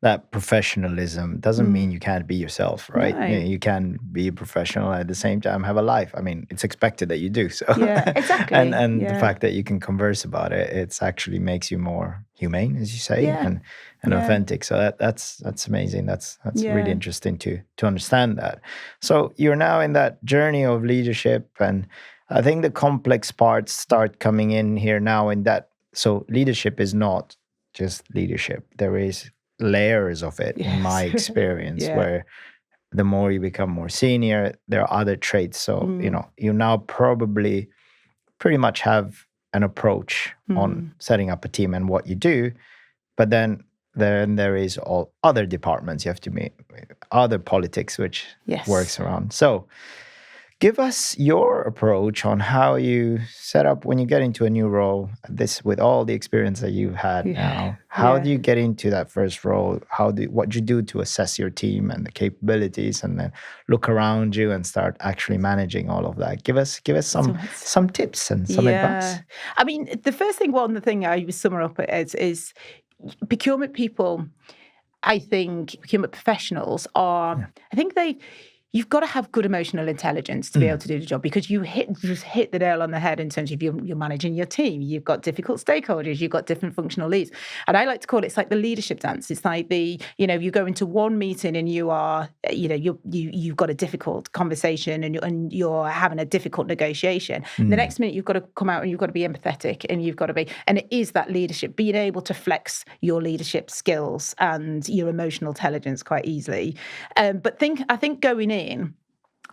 that professionalism doesn't mean you can't be yourself, right? No. You can be a professional and at the same time have a life. I mean, it's expected that you do so. Yeah, exactly. and the fact that you can converse about it, it's actually makes you more humane, as you say, and authentic. So that's amazing. That's really interesting to understand that. So you're now in that journey of leadership, and I think the complex parts start coming in here now. In that, so leadership is not just leadership. There is layers of it, in my experience, where the more you become more senior, there are other traits. So, you now probably pretty much have an approach on setting up a team and what you do. But then there is all other departments you have to meet, other politics, which works around. So give us your approach on how you set up when you get into a new role, this with all the experience that you've had now. How do you get into that first role? What do you do to assess your team and the capabilities, and then look around you and start actually managing all of that? Give us some tips and some advice. I mean, the thing I would sum up is procurement people. I think procurement professionals are. I think you've got to have good emotional intelligence to be able to do the job, because you just hit the nail on the head in terms of you're managing your team. You've got difficult stakeholders. You've got different functional leads. And I like to call it's like the leadership dance. It's like you go into one meeting and you are, you've got a difficult conversation and you're having a difficult negotiation. The next minute you've got to come out and you've got to be empathetic and and it is that leadership, being able to flex your leadership skills and your emotional intelligence quite easily. But I think going in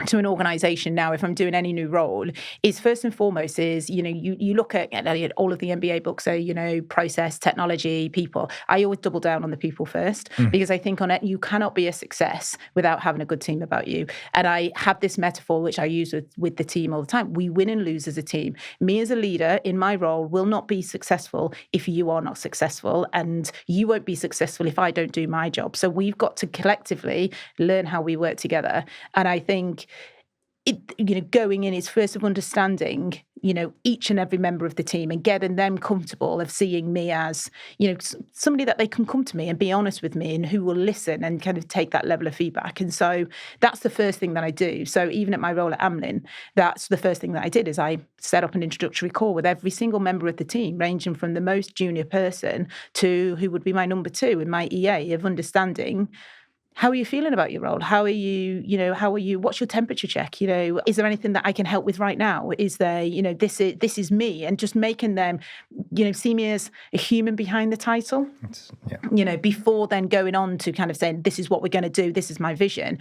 to an organization now, if I'm doing any new role, is first and foremost is, you look at all of the MBA books, so, process, technology, people. I always double down on the people first, because I think on it, you cannot be a success without having a good team about you. And I have this metaphor, which I use with the team all the time. We win and lose as a team. Me as a leader in my role will not be successful if you are not successful, and you won't be successful if I don't do my job. So we've got to collectively learn how we work together. And I think going in is first of understanding, each and every member of the team and getting them comfortable of seeing me as, somebody that they can come to me and be honest with me and who will listen and kind of take that level of feedback. And so that's the first thing that I do. So even at my role at Amlin, that's the first thing that I did is I set up an introductory call with every single member of the team, ranging from the most junior person to who would be my number 2 and my EA, of understanding, how are you feeling about your role? How are you, what's your temperature check? Is there anything that I can help with right now? Is there, this is me, and just making them, see me as a human behind the title, before then going on to kind of saying, this is what we're going to do. This is my vision.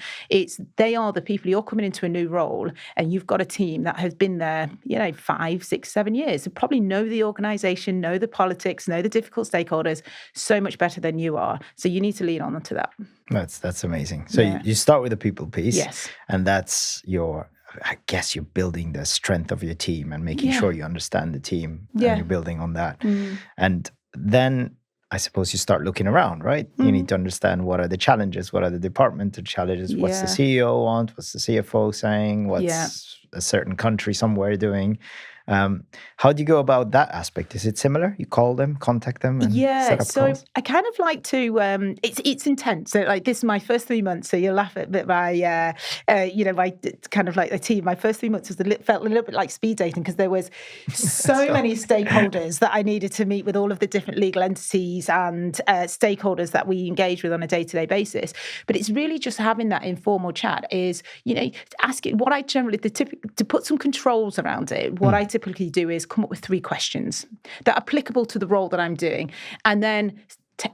They are the people. You're coming into a new role and you've got a team that has been there, 5, 6, 7 years, and probably know the organization, know the politics, know the difficult stakeholders so much better than you are. So you need to lean on to that. That's amazing. So you start with the people piece, and that's I guess you're building the strength of your team and making sure you understand the team, and you're building on that. And then I suppose you start looking around, right? You need to understand what are the challenges, what are the departmental challenges, what's the CEO want, what's the CFO saying, what's a certain country somewhere doing. How do you go about that aspect? Is it similar? You call them, contact them, and set up calls? I kind of like to. It's intense. So like this is my first 3 months. So you'll laugh at my, my kind of like the team. My first 3 months felt a little bit like speed dating, because there was so many stakeholders that I needed to meet with, all of the different legal entities and stakeholders that we engage with on a day-to-day basis. But it's really just having that informal chat. Is asking what I generally to put some controls around it. What I typically do is come up with 3 questions that are applicable to the role that I'm doing. And then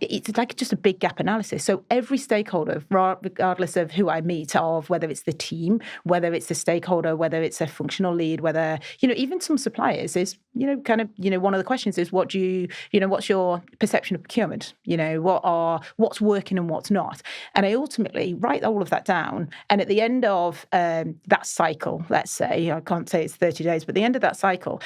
it's like just a big gap analysis. So every stakeholder, regardless of who I meet, of whether it's the team, whether it's the stakeholder, whether it's a functional lead, whether, even some suppliers is, one of the questions is, what's your perception of procurement? What's working and what's not? And I ultimately write all of that down. And at the end of that cycle, let's say, I can't say it's 30 days, but at the end of that cycle,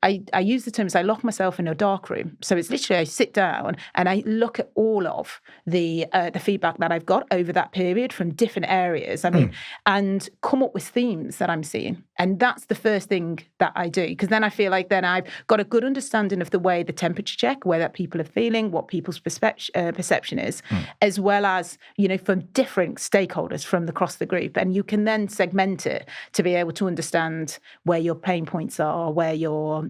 I use the term as I lock myself in a dark room. So it's literally I sit down and I look at all of the feedback that I've got over that period from different areas. I mean, and come up with themes that I'm seeing. And that's the first thing that I do, because then I feel like then I've got a good understanding of the way the temperature check, where that people are feeling, what people's perception is, as well as, from different stakeholders from across the group. And you can then segment it to be able to understand where your pain points are, where your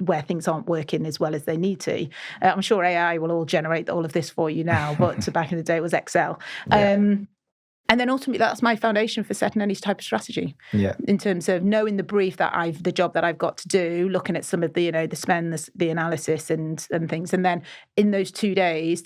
where things aren't working as well as they need to. I'm sure AI will all generate all of this for you now, but back in the day it was Excel. Yeah. And then ultimately, that's my foundation for setting any type of strategy. Yeah. In terms of knowing the brief the job that I've got to do, looking at some of the, the spend, the analysis and things. And then in those 2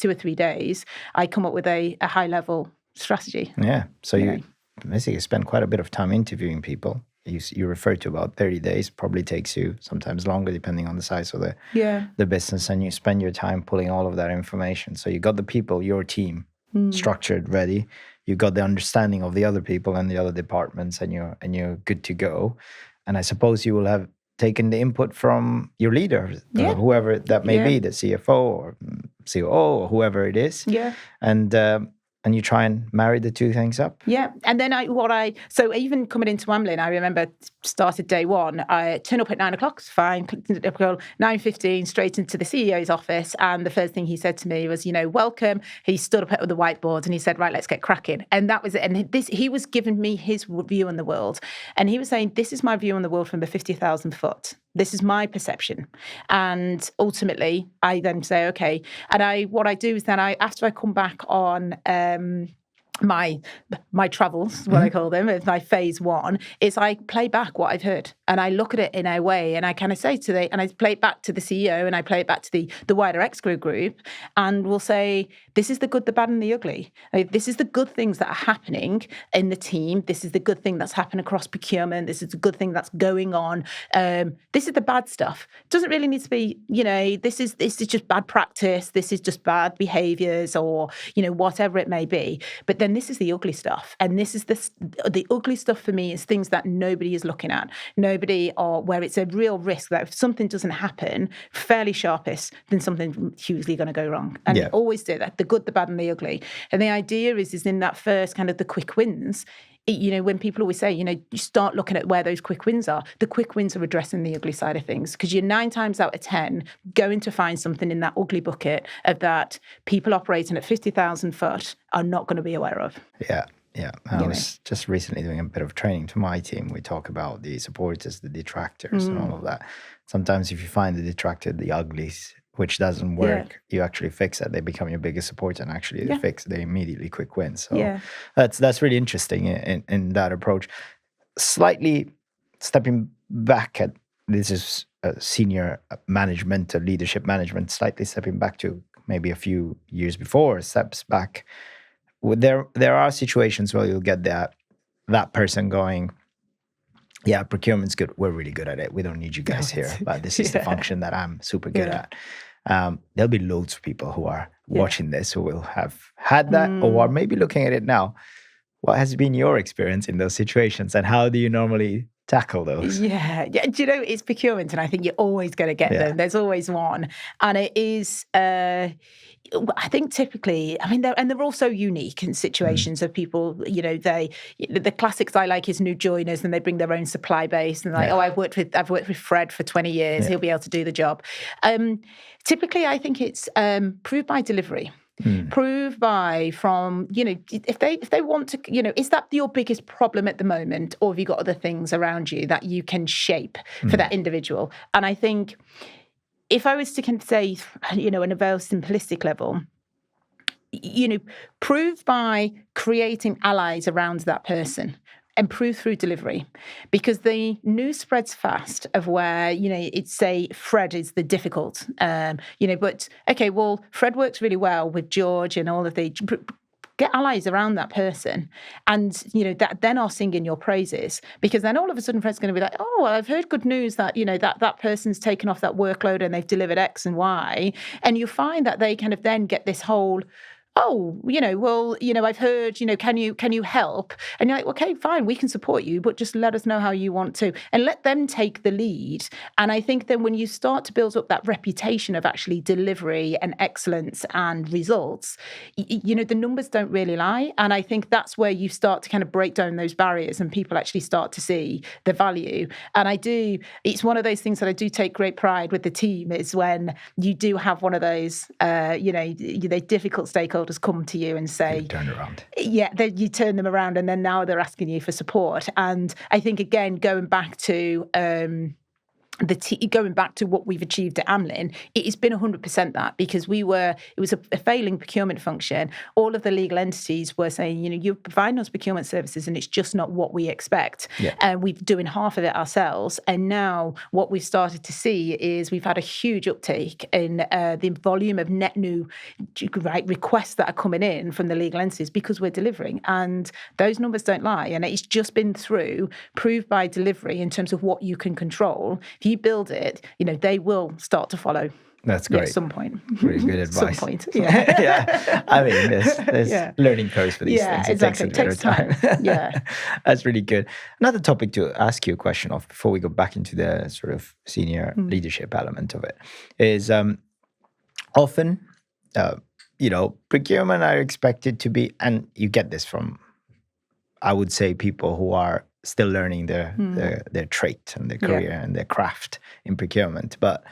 or 3 days, I come up with a high level strategy. Yeah. So you basically spend quite a bit of time interviewing people. You refer to about 30 days, probably takes you sometimes longer depending on the size of the business. And you spend your time pulling all of that information. So you got the people, your team, structured, ready. You got the understanding of the other people and the other departments, and you're good to go. And I suppose you will have taken the input from your leader, whoever that may be, the CFO or COO or whoever it is. Yeah. And you try and marry the two things up. Yeah. And then so even coming into Amlin, I remember started day one, I turn up at 9:00, it's fine, 9:15, straight into the CEO's office. And the first thing he said to me was, welcome. He stood up at the whiteboard and he said, right, let's get cracking. And that was it. And he was giving me his view on the world. And he was saying, this is my view on the world from the 50,000 foot. This is my perception. And ultimately, I then say, okay. And what I do is then after I come back on my travels, what I call them, my phase one, is I play back what I've heard and I look at it in a way and I kind of say and I play it back to the CEO and I play it back to the wider Exco group, and we'll say, this is the good, the bad and the ugly. This is the good things that are happening in the team. This is the good thing that's happened across procurement. This is the good thing that's going on. This is the bad stuff. It doesn't really need to be, this is just bad practice. This is just bad behaviours or, whatever it may be. But then this is the ugly stuff. And this is the ugly stuff for me is things that nobody is looking at. Or where it's a real risk that if something doesn't happen fairly sharpish, then something hugely going to go wrong. And always do that, the good, the bad and the ugly. And the idea is in that first kind of the quick wins, when people always say, you start looking at where those quick wins are, the quick wins are addressing the ugly side of things, because you're 9 times out of 10 going to find something in that ugly bucket of that people operating at 50,000 foot are not going to be aware of. Yeah. Yeah, I was just recently doing a bit of training to my team. We talk about the supporters, the detractors and all of that. Sometimes if you find the detractor, the uglies, which doesn't work, you actually fix it. They become your biggest supporter and actually they immediately quick win. So that's really interesting in that approach. Slightly stepping back this is senior management or leadership management, slightly stepping back to maybe a few years before, steps back. There are situations where you'll get that person going, yeah, procurement's good. We're really good at it. We don't need you guys here, but this is the function that I'm super good at. There'll be loads of people who are watching this who will have had that or are maybe looking at it now. What has been your experience in those situations and how do you normally tackle those? Yeah. Do you know, it's procurement and I think you're always going to get them. There's always one. And it is, I think typically, they're also unique in situations of people, the classics I like is new joiners and they bring their own supply base and I've worked with Fred for 20 years. He'll be able to do the job. Typically, I think it's prove by delivery. Prove by if they want to, is that your biggest problem at the moment, or have you got other things around you that you can shape for that individual? And I think if I was to kind of say, on a very simplistic level, prove by creating allies around that person. Improve through delivery, because the news spreads fast of where, it's say Fred is the difficult, but okay, well, Fred works really well with George and all of the, get allies around that person and, that then are singing your praises, because then all of a sudden Fred's going to be like, oh, well, I've heard good news that, that person's taken off that workload and they've delivered X and Y. And you find that they kind of then get this whole, oh, well, I've heard, can you help? And you're like, okay, fine, we can support you, but just let us know how you want to, and let them take the lead. And I think then when you start to build up that reputation of actually delivery and excellence and results, the numbers don't really lie. And I think that's where you start to kind of break down those barriers and people actually start to see the value. And it's one of those things that I do take great pride with the team, is when you do have one of those, difficult stakeholders come to you and say, turn around. Yeah, you turn them around, and then now they're asking you for support. And I think, again, going back to what we've achieved at Amlin, it has been 100% that, because it was a failing procurement function. All of the legal entities were saying, you're providing us procurement services and it's just not what we expect. Yeah. And we're doing half of it ourselves. And now what we've started to see is we've had a huge uptake in the volume of net new requests that are coming in from the legal entities, because we're delivering. And those numbers don't lie. And it's just been proved by delivery in terms of what you can control. If you build it, they will start to follow. That's great. At some point. Really good advice. Some point, yeah. Yeah. I mean, there's learning curves for these things. Exactly. It takes time. Yeah. That's really good. Another topic to ask you a question of before we go back into the sort of senior leadership element of it is often, procurement are expected to be, and you get this from, I would say, people who are still learning their trait and their career and their craft in procurement, but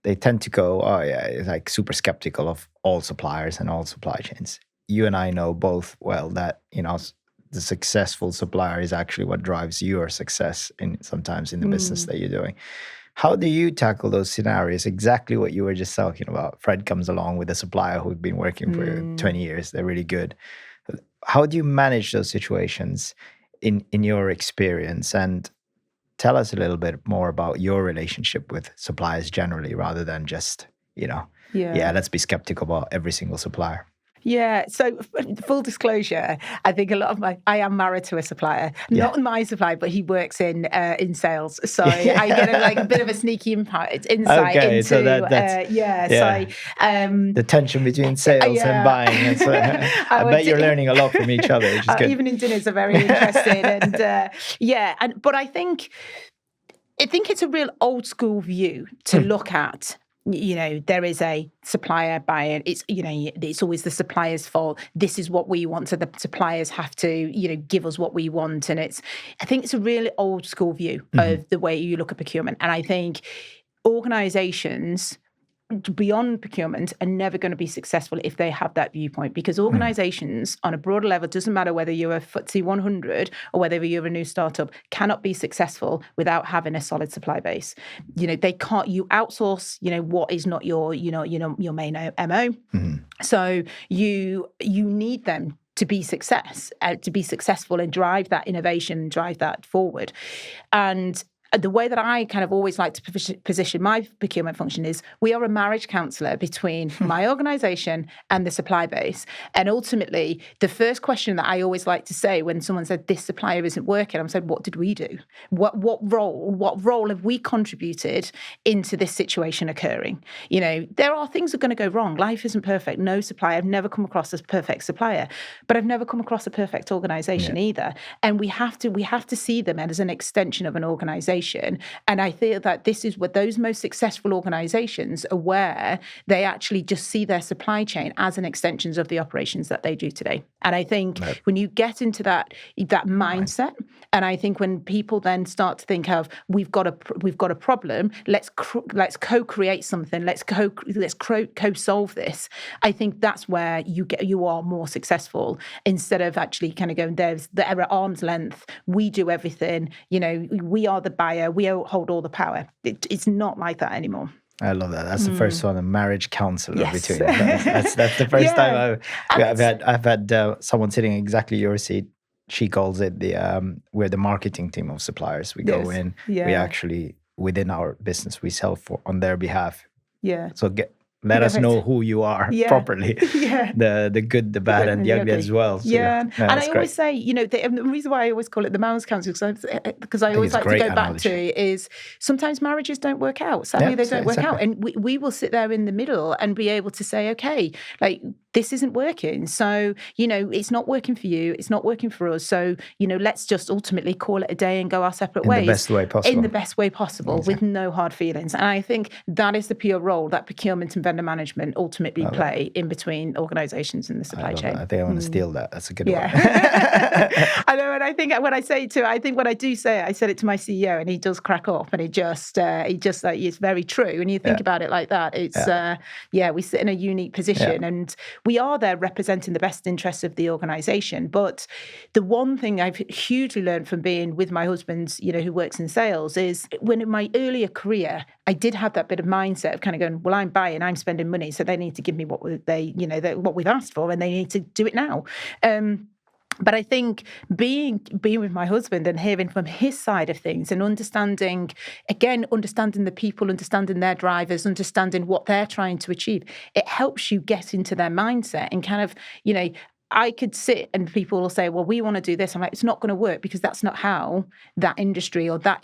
they tend to go, it's like super skeptical of all suppliers and all supply chains. You and I know both well that the successful supplier is actually what drives your success sometimes in the business that you're doing. How do you tackle those scenarios? Exactly what you were just talking about. Fred comes along with a supplier who've been working for 20 years. They're really good. How do you manage those situations in your experience? And tell us a little bit more about your relationship with suppliers generally, rather than just, let's be skeptical about every single supplier. Yeah. So full disclosure, I think I am married to a supplier, not my supplier, but he works in sales. So I get a bit of a sneaky insight into, so the tension between sales and buying. I bet you're learning a lot from each other, which is good. Even in dinners are very interesting. But I think it's a real old school view to look at. There is a supplier buy-in. It's always the supplier's fault. This is what we want, so the suppliers have to, give us what we want. And I think it's a really old school view of the way you look at procurement. And I think organizations beyond procurement are never going to be successful if they have that viewpoint, because organizations on a broader level, doesn't matter whether you're a FTSE 100 or whether you're a new startup, cannot be successful without having a solid supply base. They can't, you outsource, what is not your main MO. So you need them to be successful and drive that innovation, drive that forward. And the way that I kind of always like to position my procurement function is we are a marriage counsellor between my organisation and the supply base. And ultimately, the first question that I always like to say when someone said this supplier isn't working, I'm saying, what did we do? What role have we contributed into this situation occurring? There are things that are going to go wrong. Life isn't perfect. No supplier. I've never come across a perfect supplier, but I've never come across a perfect organisation either. And we have to see them as an extension of an organisation. And I feel that this is what those most successful organizations are, where they actually just see their supply chain as an extension of the operations that they do today. And I think when you get into that mindset, and I think when people then start to think of we've got a problem, let's co-create something, let's co-solve this. I think that's where you are more successful, instead of actually kind of going, they're at arm's length, we do everything, we are the buyer, we hold all the power. It's not like that anymore. I love that. That's the first one, a marriage counselor between. That's the first time I've had someone sitting exactly your seat. She calls it we're the marketing team of suppliers. We go in, we actually, within our business, we sell on their behalf. Yeah. So let us know who you are properly. The good, the bad, and the ugly as well. So, and I always say, the reason why I always call it the marriage counsel, because I always like to go back to is sometimes marriages don't work out. Sadly, they don't work out. And we will sit there in the middle and be able to say, okay, this isn't working. So, it's not working for you. It's not working for us. So, let's just ultimately call it a day and go our separate ways. In the best way possible. In the best way possible, with no hard feelings. And I think that is the pure role that procurement and vendor management ultimately play in between organisations and the supply chain. I think I want to steal that. That's a good one. I know, and I think when I do say it, I said it to my CEO, and he does crack up, and he just like, it's very true. And you think about it like that, it's we sit in a unique position, and we are there representing the best interests of the organisation. But the one thing I've hugely learned from being with my husband, who works in sales, is when in my earlier career, I did have that bit of mindset of kind of going, well, I'm buying, I'm spending money, so they need to give me what what we've asked for, and they need to do it now. But I think being with my husband and hearing from his side of things and understanding the people, understanding their drivers, understanding what they're trying to achieve, it helps you get into their mindset and kind of, I could sit and people will say, well, we want to do this. I'm like, it's not going to work because that's not how that industry or that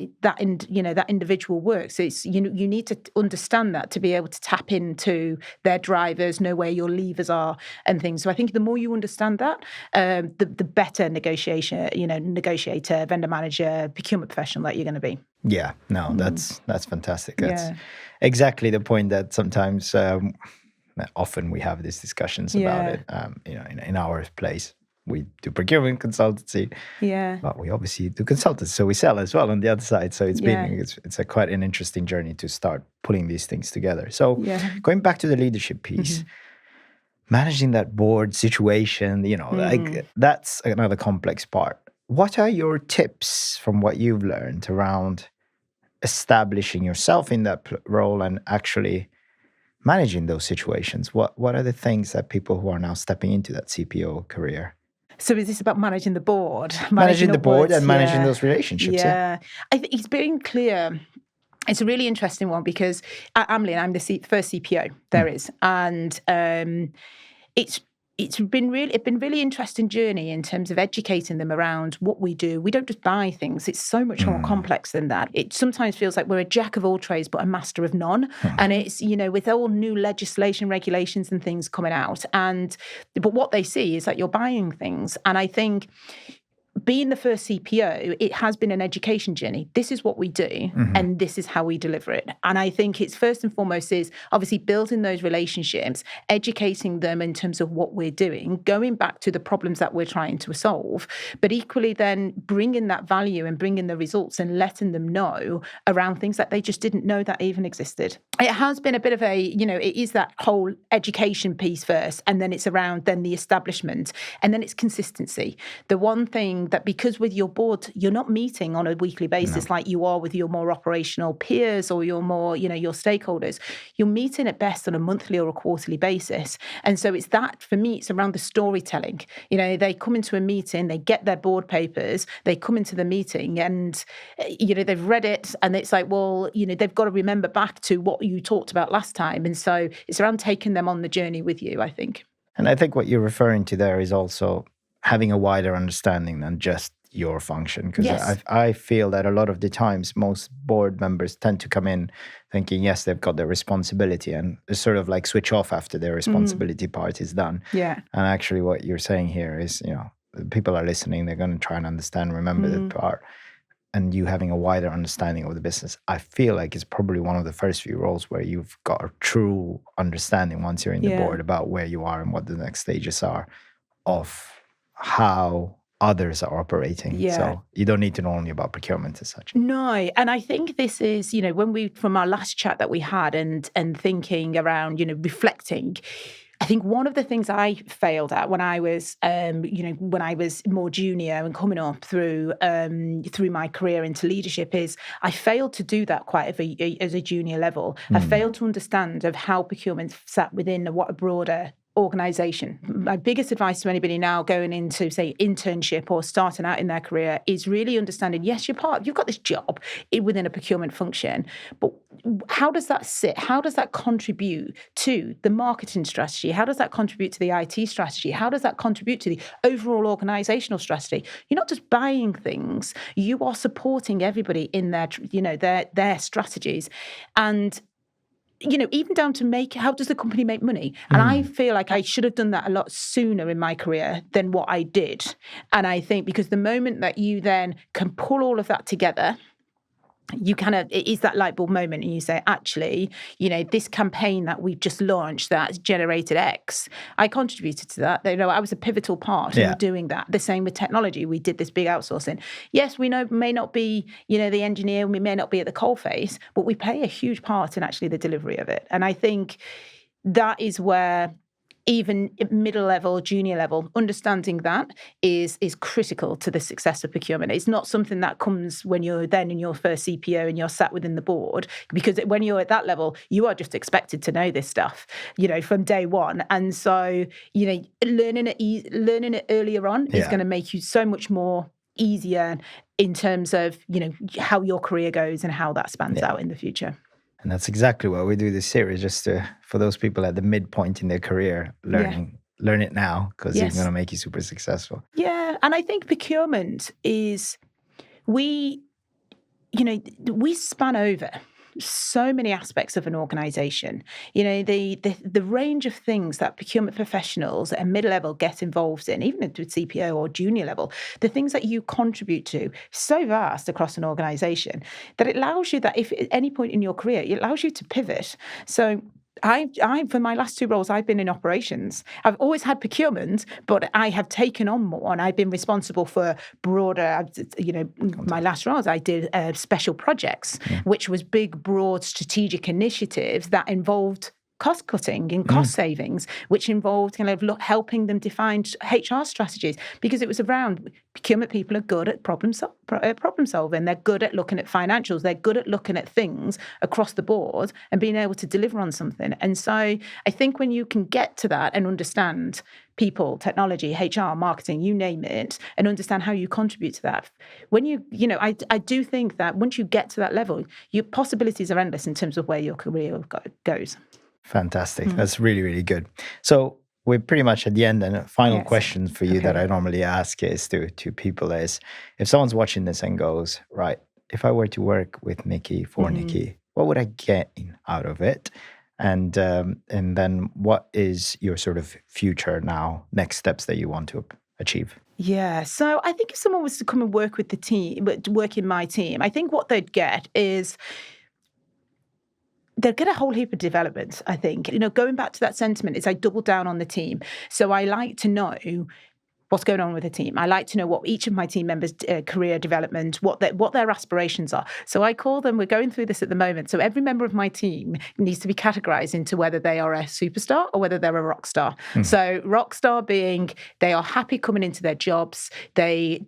individual works. It's, you need to understand that to be able to tap into their drivers, know where your levers are and things. So I think the more you understand that, the better negotiator, vendor manager, procurement professional that you're going to be. Yeah, no, that's fantastic. That's exactly the point that sometimes often we have these discussions about it. In our place, we do procurement consultancy. Yeah. But we obviously do consultancy, so we sell as well on the other side. So it's quite an interesting journey to start pulling these things together. So going back to the leadership piece, managing that board situation, like that's another complex part. What are your tips from what you've learned around establishing yourself in that role and actually managing those situations? What are the things that people who are now stepping into that CPO career? So is this about managing the board? Managing the board and managing those relationships. Yeah. I think it's being clear. It's a really interesting one because at Amlin, I'm the first CPO there is. And it's been really interesting journey in terms of educating them around what we do. We don't just buy things. It's so much more complex than that. It sometimes feels like we're a jack of all trades, but a master of none. And it's, with all new legislation, regulations and things coming out. But what they see is that you're buying things. And I think being the first CPO, it has been an education journey. This is what we do, and this is how we deliver it. And I think it's first and foremost is obviously building those relationships, educating them in terms of what we're doing, going back to the problems that we're trying to solve, but equally then bringing that value and bringing the results and letting them know around things that they just didn't know that even existed. It has been a bit of it is that whole education piece first, and then it's around then the establishment, and then it's consistency. The one thing that, because with your board, you're not meeting on a weekly basis like you are with your more operational peers or your more, your stakeholders. You're meeting at best on a monthly or a quarterly basis. And so it's that, for me, it's around the storytelling. They come into a meeting, they get their board papers, they come into the meeting and, they've read it and it's like, well, they've got to remember back to what you talked about last time. And so it's around taking them on the journey with you, I think. And I think what you're referring to there is also having a wider understanding than just your function. Because I feel that a lot of the times, most board members tend to come in thinking, yes, they've got their responsibility and sort of like switch off after their responsibility part is done. Yeah. And actually what you're saying here is, people are listening, they're going to try and understand, remember that part. And you having a wider understanding of the business, I feel like it's probably one of the first few roles where you've got a true understanding once you're in the board about where you are and what the next stages are of how others are operating. Yeah. So you don't need to know only about procurement as such. No. And I think this is, when from our last chat that we had and thinking around, reflecting, I think one of the things I failed at when I was, when I was more junior and coming up through my career into leadership is I failed to do that quite as a junior level. I failed to understand of how procurement sat within a broader organisation. My biggest advice to anybody now going into, say, internship or starting out in their career is really understanding, yes, you've got this job within a procurement function, but how does that sit? How does that contribute to the marketing strategy? How does that contribute to the IT strategy? How does that contribute to the overall organisational strategy? You're not just buying things, you are supporting everybody in their strategies. And even down to how does the company make money? And I feel like I should have done that a lot sooner in my career than what I did. And I think because the moment that you then can pull all of that together, you it is that light bulb moment and you say, actually, this campaign that we've just launched that's generated X, I contributed to that. I was a pivotal part in doing that. The same with technology. We did this big outsourcing. Yes, we may not be, the engineer, we may not be at the coalface, but we play a huge part in actually the delivery of it. And I think that is where even middle level, junior level, understanding that is critical to the success of procurement. It's not something that comes when you're then in your first CPO and you're sat within the board, because when you're at that level, you are just expected to know this stuff, from day one. And so, learning it earlier on is going to make you so much more easier in terms of, how your career goes and how that spans out in the future. And that's exactly why we do this series, just for those people at the midpoint in their career, learn it now, because it's going to make you super successful. Yeah, and I think procurement is, we span over so many aspects of an organization. The range of things that procurement professionals at mid-level get involved in, even at CPO or junior level, the things that you contribute to, so vast across an organization that it allows you that if at any point in your career, it allows you to pivot. So I for my last 2 roles, I've been in operations. I've always had procurement, but I have taken on more, and I've been responsible for broader. My last roles, I did special projects, which was big, broad, strategic initiatives that involved cost cutting and cost savings, which involved helping them define HR strategies, because it was around procurement people are good at problem solving. They're good at looking at financials. They're good at looking at things across the board and being able to deliver on something. And so I think when you can get to that and understand people, technology, HR, marketing, you name it, and understand how you contribute to that, when I do think that once you get to that level, your possibilities are endless in terms of where your career goes. Fantastic. That's really, really good. So we're pretty much at the end, and a final question for you that I normally ask is to people is, if someone's watching this and goes, right, if I were to work with Nikki for Nikki, what would I get out of it? And then what is your sort of future now, next steps that you want to achieve? Yeah, so I think if someone was to come and work with the team, work in my team, I think what they'd get is, they'll get a whole heap of development, I think. Going back to that sentiment is I double down on the team. So I like to know what's going on with the team. I like to know what each of my team members' career development, what their aspirations are. So I call them, we're going through this at the moment, so every member of my team needs to be categorized into whether they are a superstar or whether they're a rock star. So rock star being they are happy coming into their jobs. They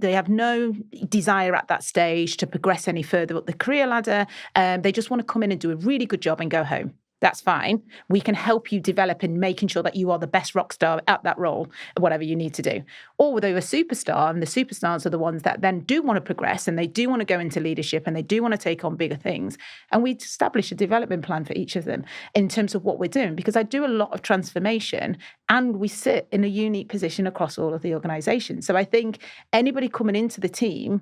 have no desire at that stage to progress any further up the career ladder. They just want to come in and do a really good job and go home. That's fine. We can help you develop in making sure that you are the best rock star at that role, whatever you need to do. Or they're a superstar, and the superstars are the ones that then do want to progress, and they do want to go into leadership, and they do want to take on bigger things. And we establish a development plan for each of them in terms of what we're doing, because I do a lot of transformation, and we sit in a unique position across all of the organizations. So I think anybody coming into the team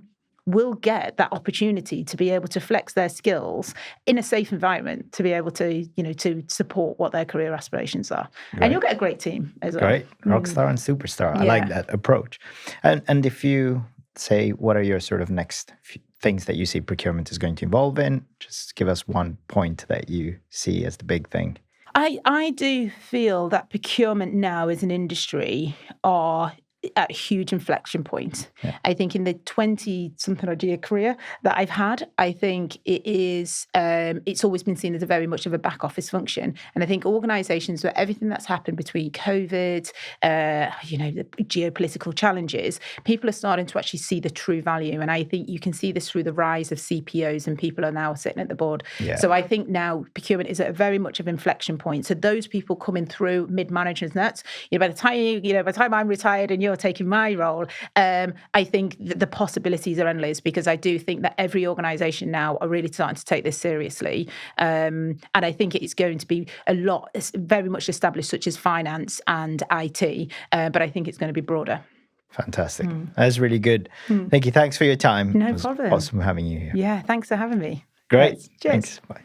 will get that opportunity to be able to flex their skills in a safe environment, to be able to, to support what their career aspirations are. Great. And you'll get a great team as well. Great. Rockstar and superstar. I like that approach. And if you say, what are your sort of next things that you see procurement is going to evolve in? Just give us one point that you see as the big thing. I do feel that procurement now as an industry are at a huge inflection point. Yeah. I think in the 20-something odd year career that I've had, I think it is, it's always been seen as a very much of a back office function. And I think organisations where everything that's happened between COVID, the geopolitical challenges, people are starting to actually see the true value. And I think you can see this through the rise of CPOs, and people are now sitting at the board. Yeah. So I think now procurement is at a very much of an inflection point. So those people coming through mid-managers, that's, by the time I'm retired and you're taking my role, I think the possibilities are endless, because I do think that every organisation now are really starting to take this seriously. And I think it's going to be a lot, very much established, such as finance and IT, but I think it's going to be broader. Fantastic. That's really good. Nikki, thanks for your time. No problem. Awesome having you here. Yeah, thanks for having me. Great. Cheers. Thanks. Bye.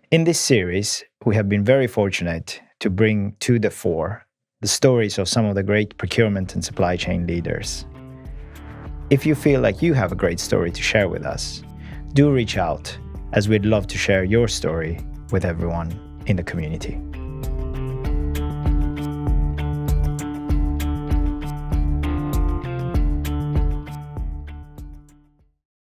In this series, we have been very fortunate to bring to the fore the stories of some of the great procurement and supply chain leaders. If you feel like you have a great story to share with us, do reach out, as we'd love to share your story with everyone in the community.